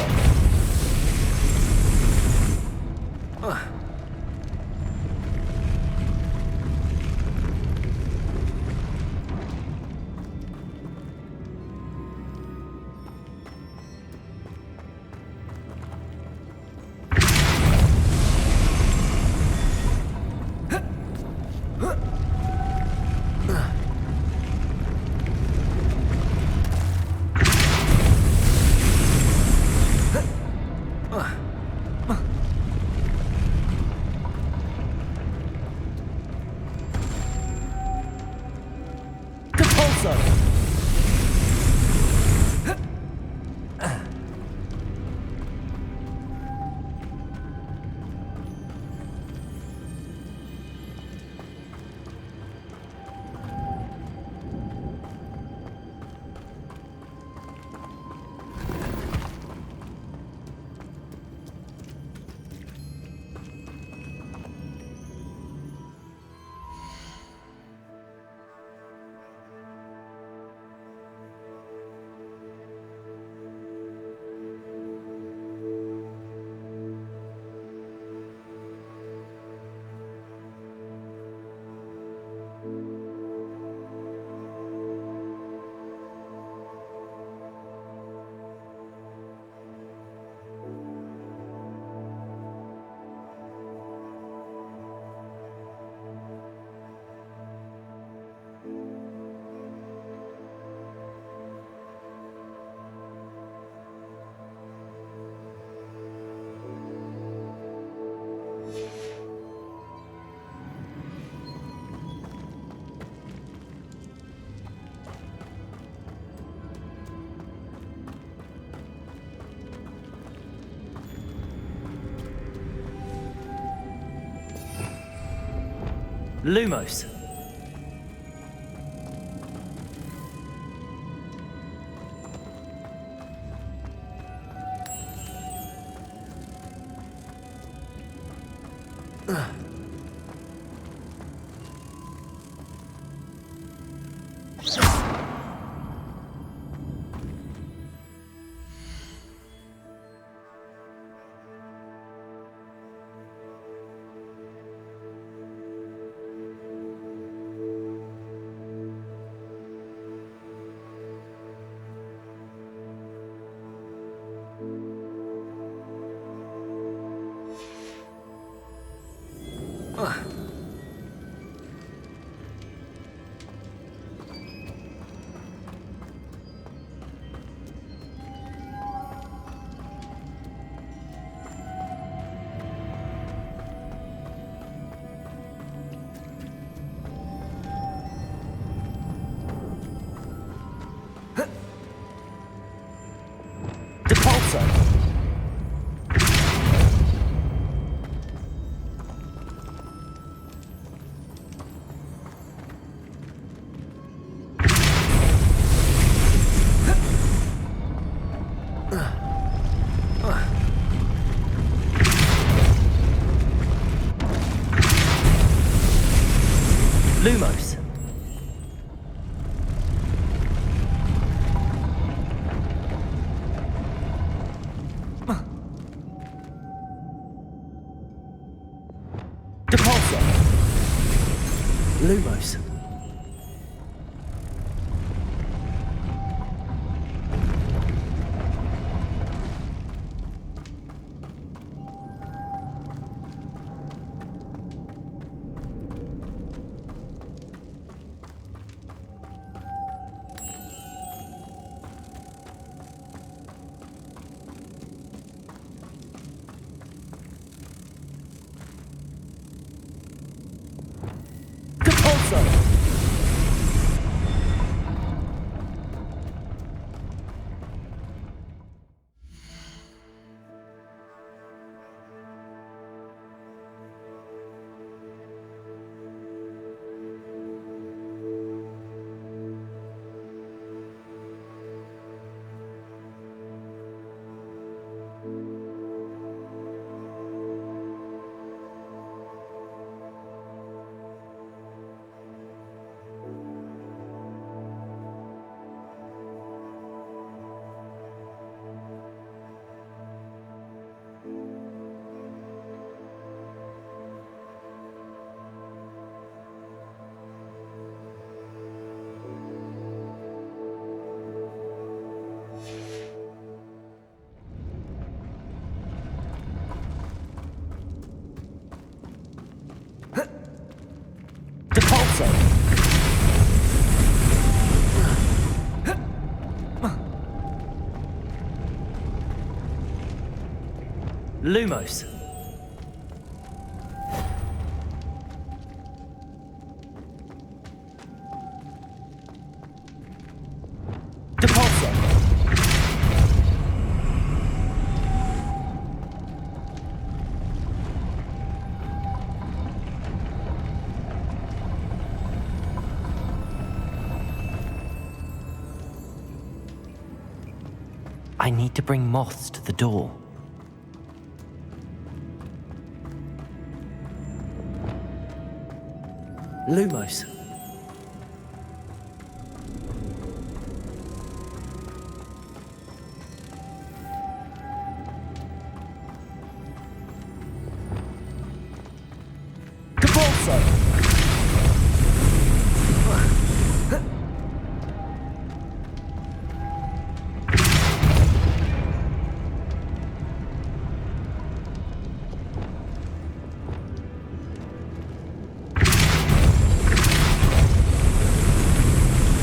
Lumos. Depulsor. Lumos. Depulso! Lumos. Depulso. I need to bring moths to the door. Lumos. Depulso.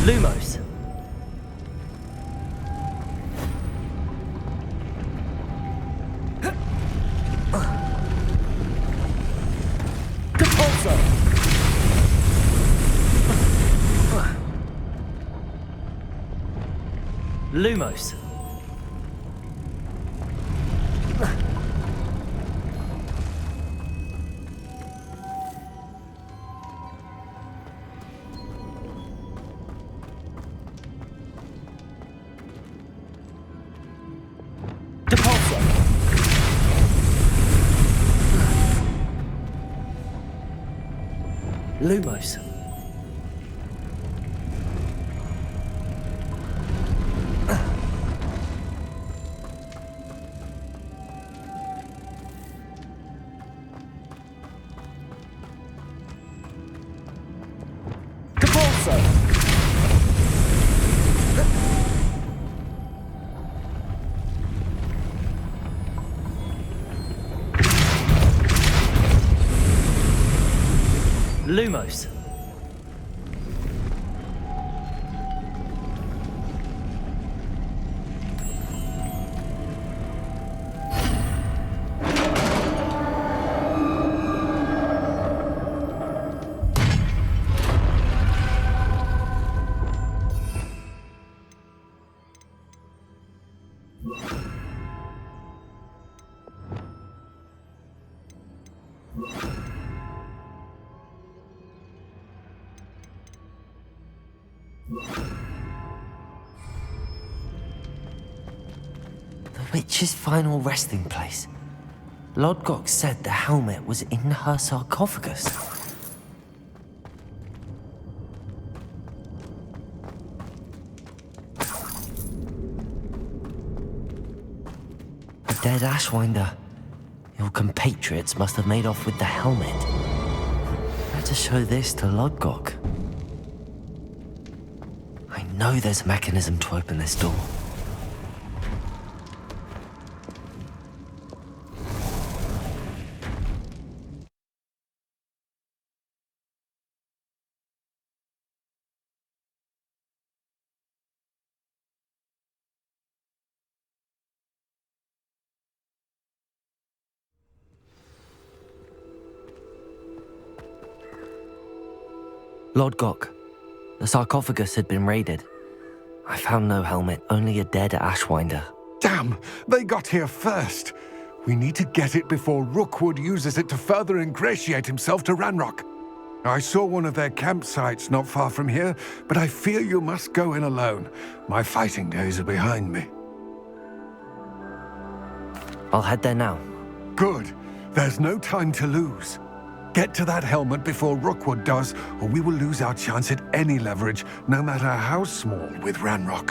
Lumos. Depulso. Lumos. Depulso. Lumos. Depulso. Lumos. The witch's final resting place. Lodgok said the helmet was in her sarcophagus. A dead Ashwinder. Your compatriots must have made off with the helmet. Better show this to Lodgok. I know there's a mechanism to open this door. Lodgok, the sarcophagus had been raided. I found no helmet, only a dead Ashwinder. Damn! They got here first. We need to get it before Rookwood uses it to further ingratiate himself to Ranrock. I saw one of their campsites not far from here, but I fear you must go in alone. My fighting days are behind me. I'll head there now. Good. There's no time to lose. Get to that helmet before Rookwood does, or we will lose our chance at any leverage, no matter how small, with Ranrock.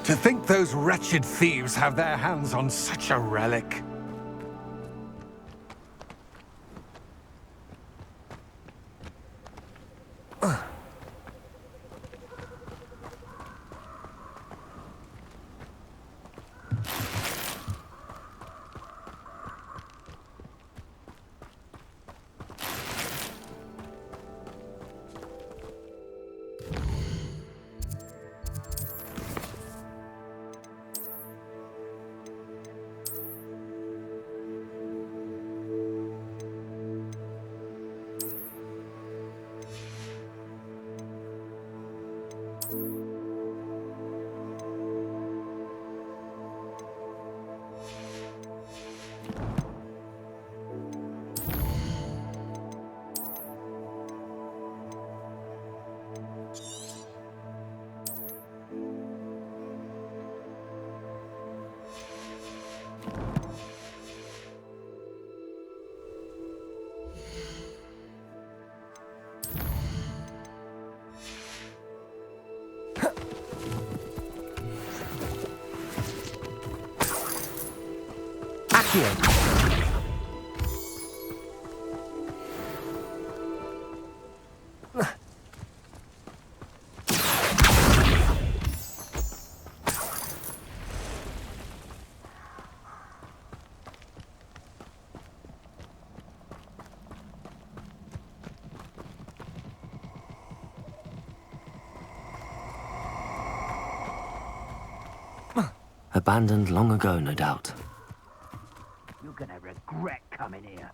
To think those wretched thieves have their hands on such a relic. Accio. Abandoned long ago, no doubt. You're gonna regret coming here.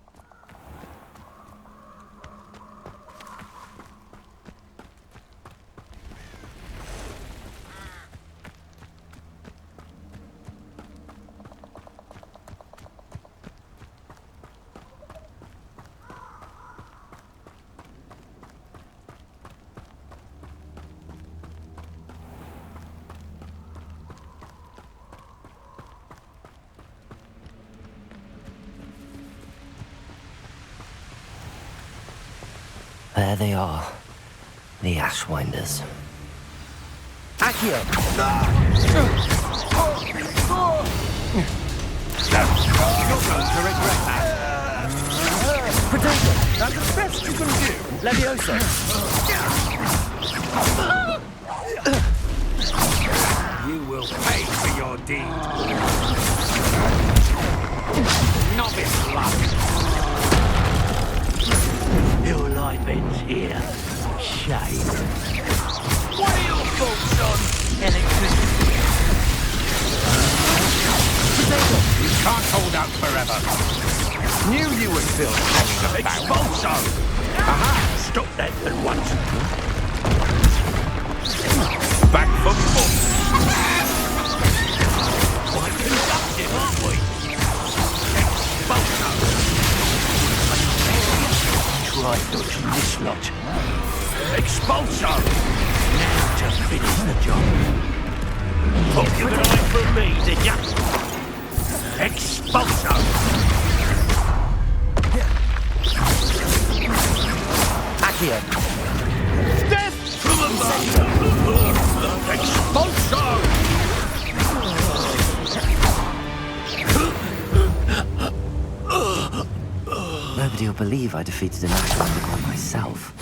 There they are, the Ashwinders. Accio! You're going to regret that. Potato! That's the best you can do. Levioso! You will pay for your deed. Novice luck. Your life ends here. Shame. What are your thoughts on electricity? You can't hold out forever. Knew you were still hanging about. Expulso! Aha! Stop that at once. Back for more. Quite conductive, aren't we? Expulso! Try dodging this lot. Expulso! Now to finish the job. Thought you could hide from me, did ya? Expulso! Accio! Death from above! Expulso! Nobody will believe I defeated an Ashwinder by myself.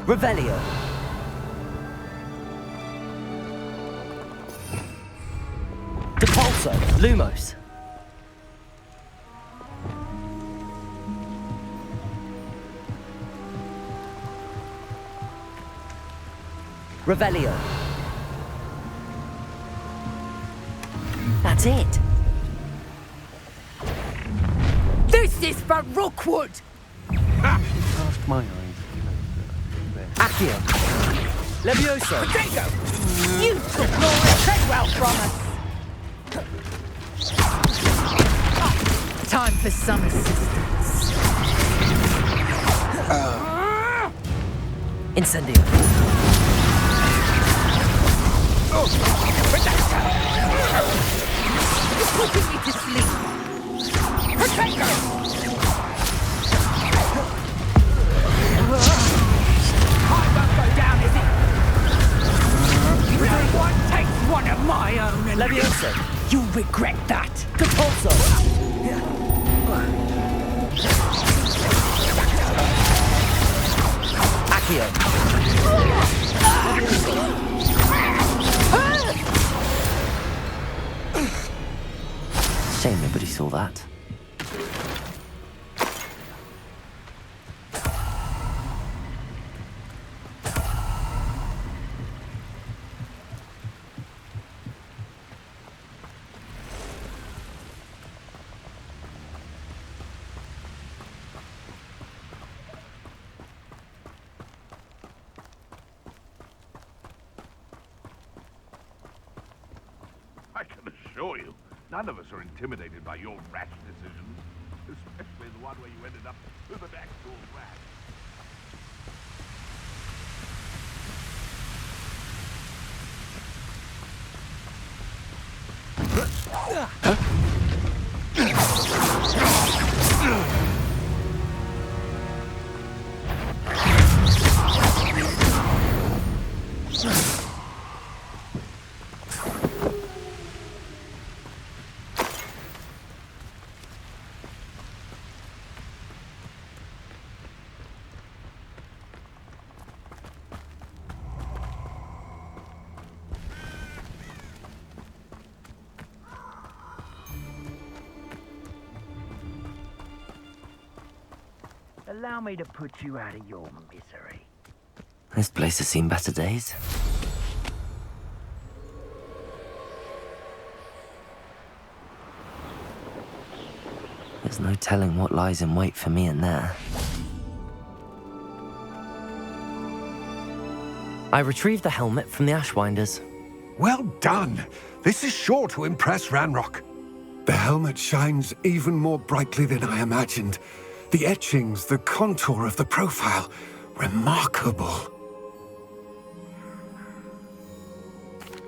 Revelio! Depulso, Lumos. Revelio. That's it. This is for Rookwood! Past my eyes. Accio. Levioso. Potato! You took Laura Treadwell from us! Time for some assistance. Incendio. You're putting me to sleep. Potato! I won't go down, is it? No one takes one of my own. Levioso. You regret that. Depulso. Accio. Shame nobody saw that. I can assure you, none of us are intimidated by your rash decisions, especially the one where you ended up with an actual rat. Allow me to put you out of your misery. This place has seen better days. There's no telling what lies in wait for me in there. I retrieved the helmet from the Ashwinders. Well done. This is sure to impress Ranrock. The helmet shines even more brightly than I imagined. The etchings, the contour of the profile, remarkable.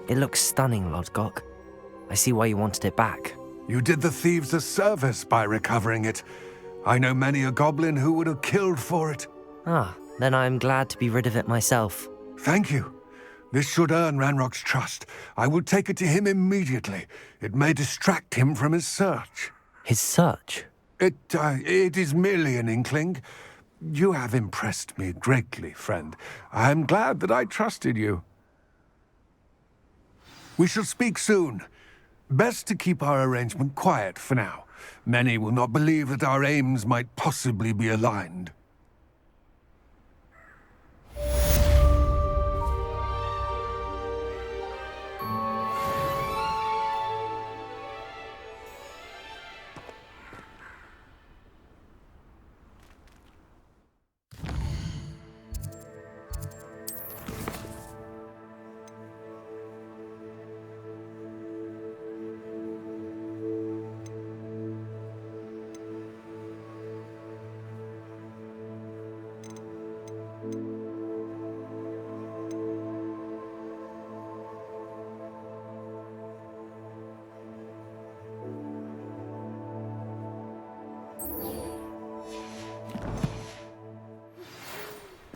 It looks stunning, Lodgok. I see why you wanted it back. You did the thieves a service by recovering it. I know many a goblin who would have killed for it. Ah, then I'm glad to be rid of it myself. Thank you. This should earn Ranrock's trust. I will take it to him immediately. It may distract him from his search. His search? It is merely an inkling. You have impressed me greatly, friend. I am glad that I trusted you. We shall speak soon. Best to keep our arrangement quiet for now. Many will not believe that our aims might possibly be aligned.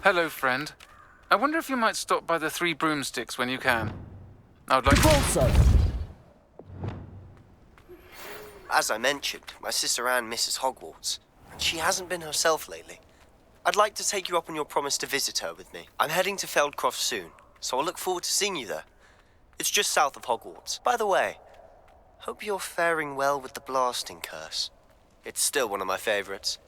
Hello, friend. I wonder if you might stop by the Three Broomsticks when you can. I would like Also, as I mentioned, my sister Anne misses Hogwarts, and she hasn't been herself lately. I'd like to take you up on your promise to visit her with me. I'm heading to Feldcroft soon, so I'll look forward to seeing you there. It's just south of Hogwarts. By the way, Hope you're faring well with the blasting curse. It's still one of my favorites.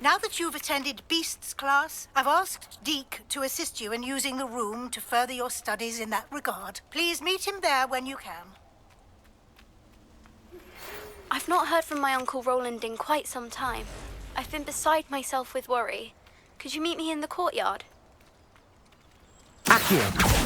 Now that you've attended Beasts class, I've asked Deke to assist you in using the room to further your studies in that regard. Please meet him there when you can. I've not heard from my Uncle Roland in quite some time. I've been beside myself with worry. Could you meet me in the courtyard? Accio!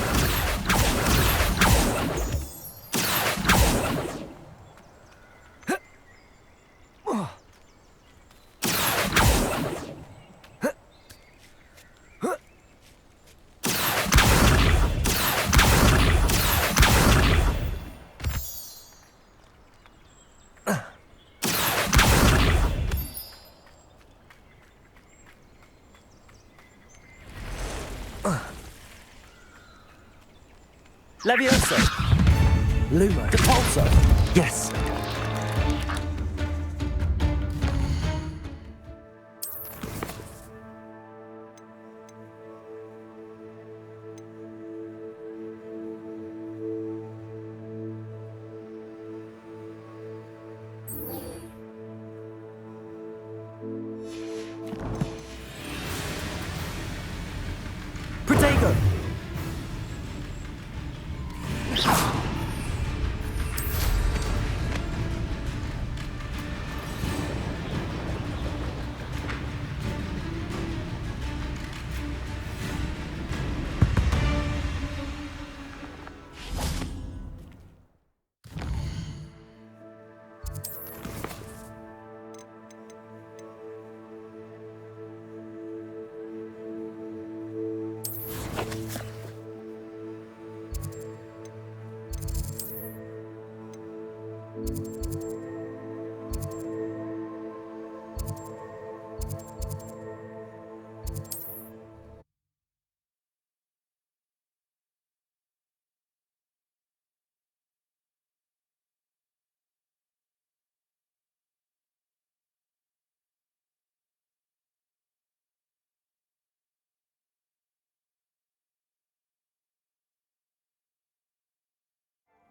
Levioso! Luma! Depulso! Yes! Protego!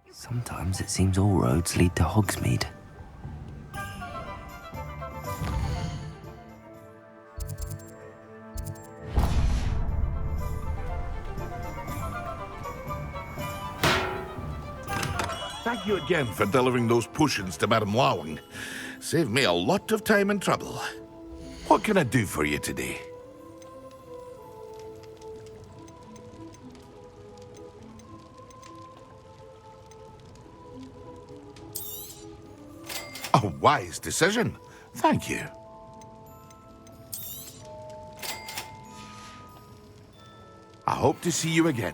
Sometimes it seems all roads lead to Hogsmeade. Thank you again for delivering those potions to Madame Lawing. Saved me a lot of time and trouble. What can I do for you today? A wise decision. Thank you. I hope to see you again.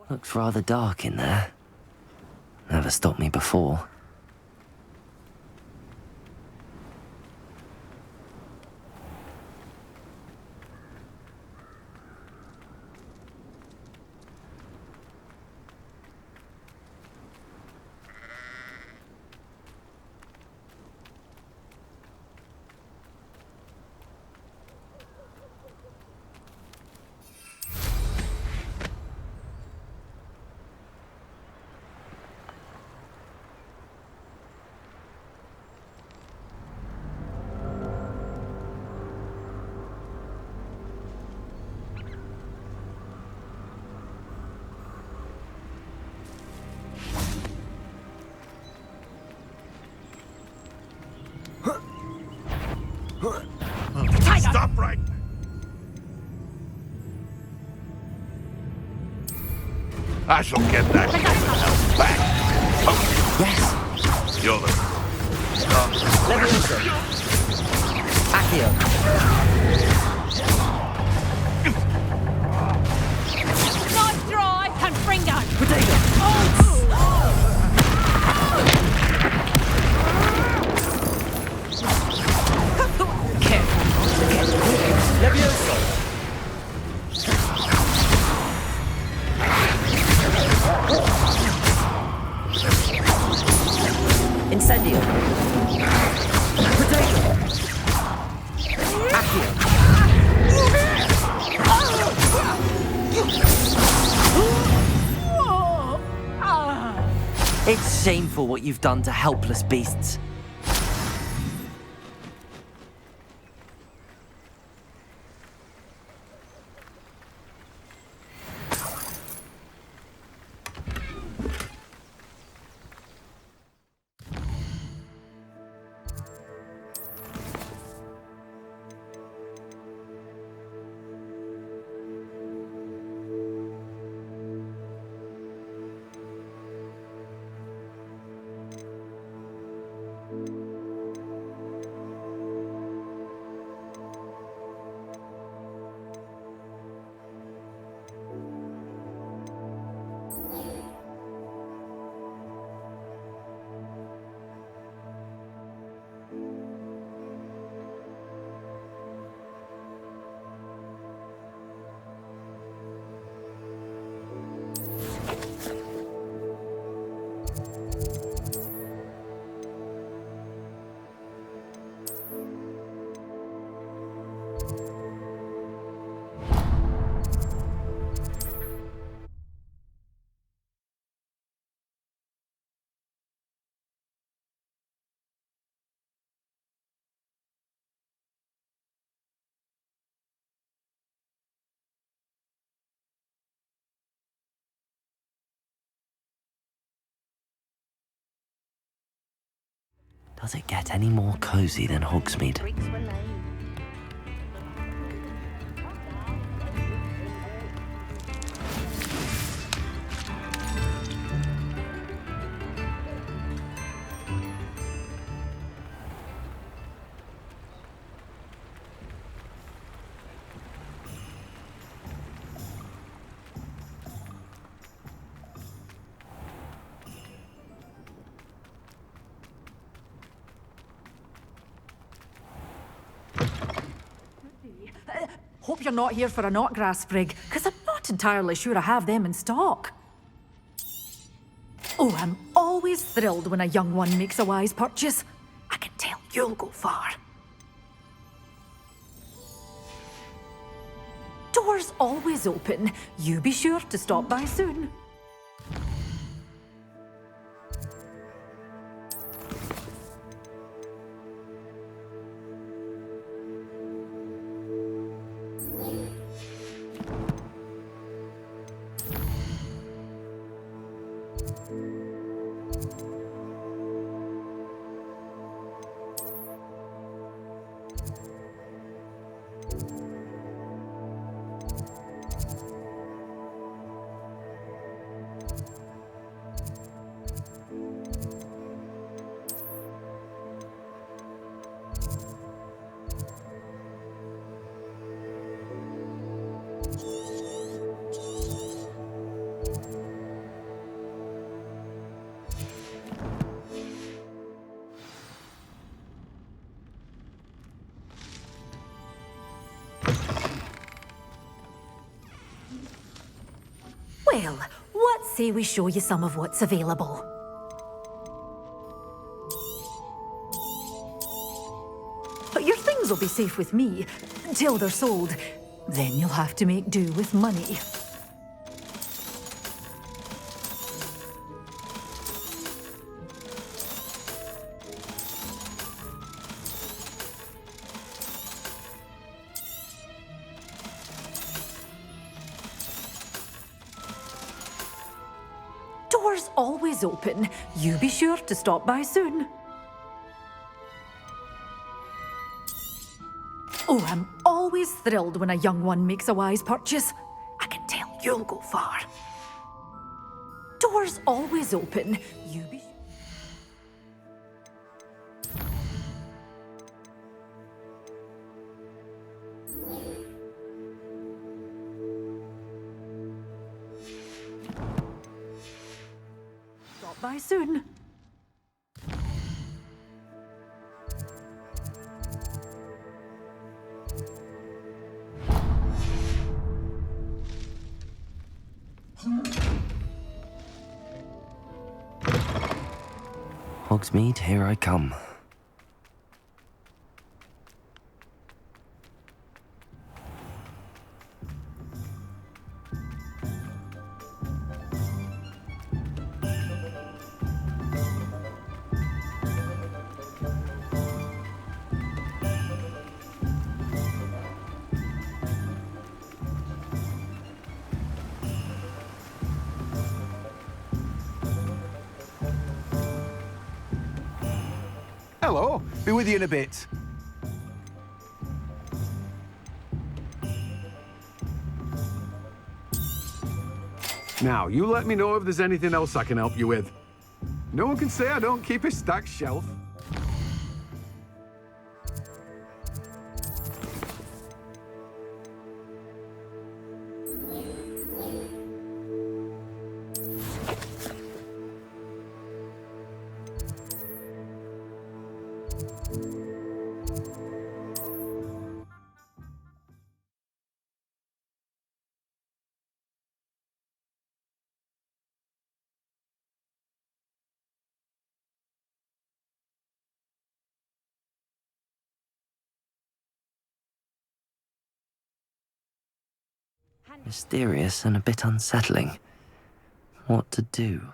Looks rather dark in there. Never stopped me before. Stop right. I shall get that hell back. Yes. You're the... Levioso. Accio. Knife dry and Fringo. Potato. Levioso. Incendio. Potato. Accio. It's shameful what you've done to helpless beasts. Does it get any more cozy than Hogsmeade? Hope you're not here for a knotgrass sprig, because I'm not entirely sure I have them in stock. Oh, I'm always thrilled when a young one makes a wise purchase. I can tell you'll go far. Doors always open. You be sure to stop by soon. Well, what say we show you some of what's available? But your things will be safe with me, till they're sold. Then you'll have to make do with money. Doors always open. You be sure to stop by soon. Oh, I'm always thrilled when a young one makes a wise purchase. I can tell you'll go far. Doors always open. You be... Stop by soon. Hogsmeade, here I come. Hello, be with you in a bit. Now, you let me know if there's anything else I can help you with. No one can say I don't keep a stacked shelf. Mysterious and a bit unsettling. What to do?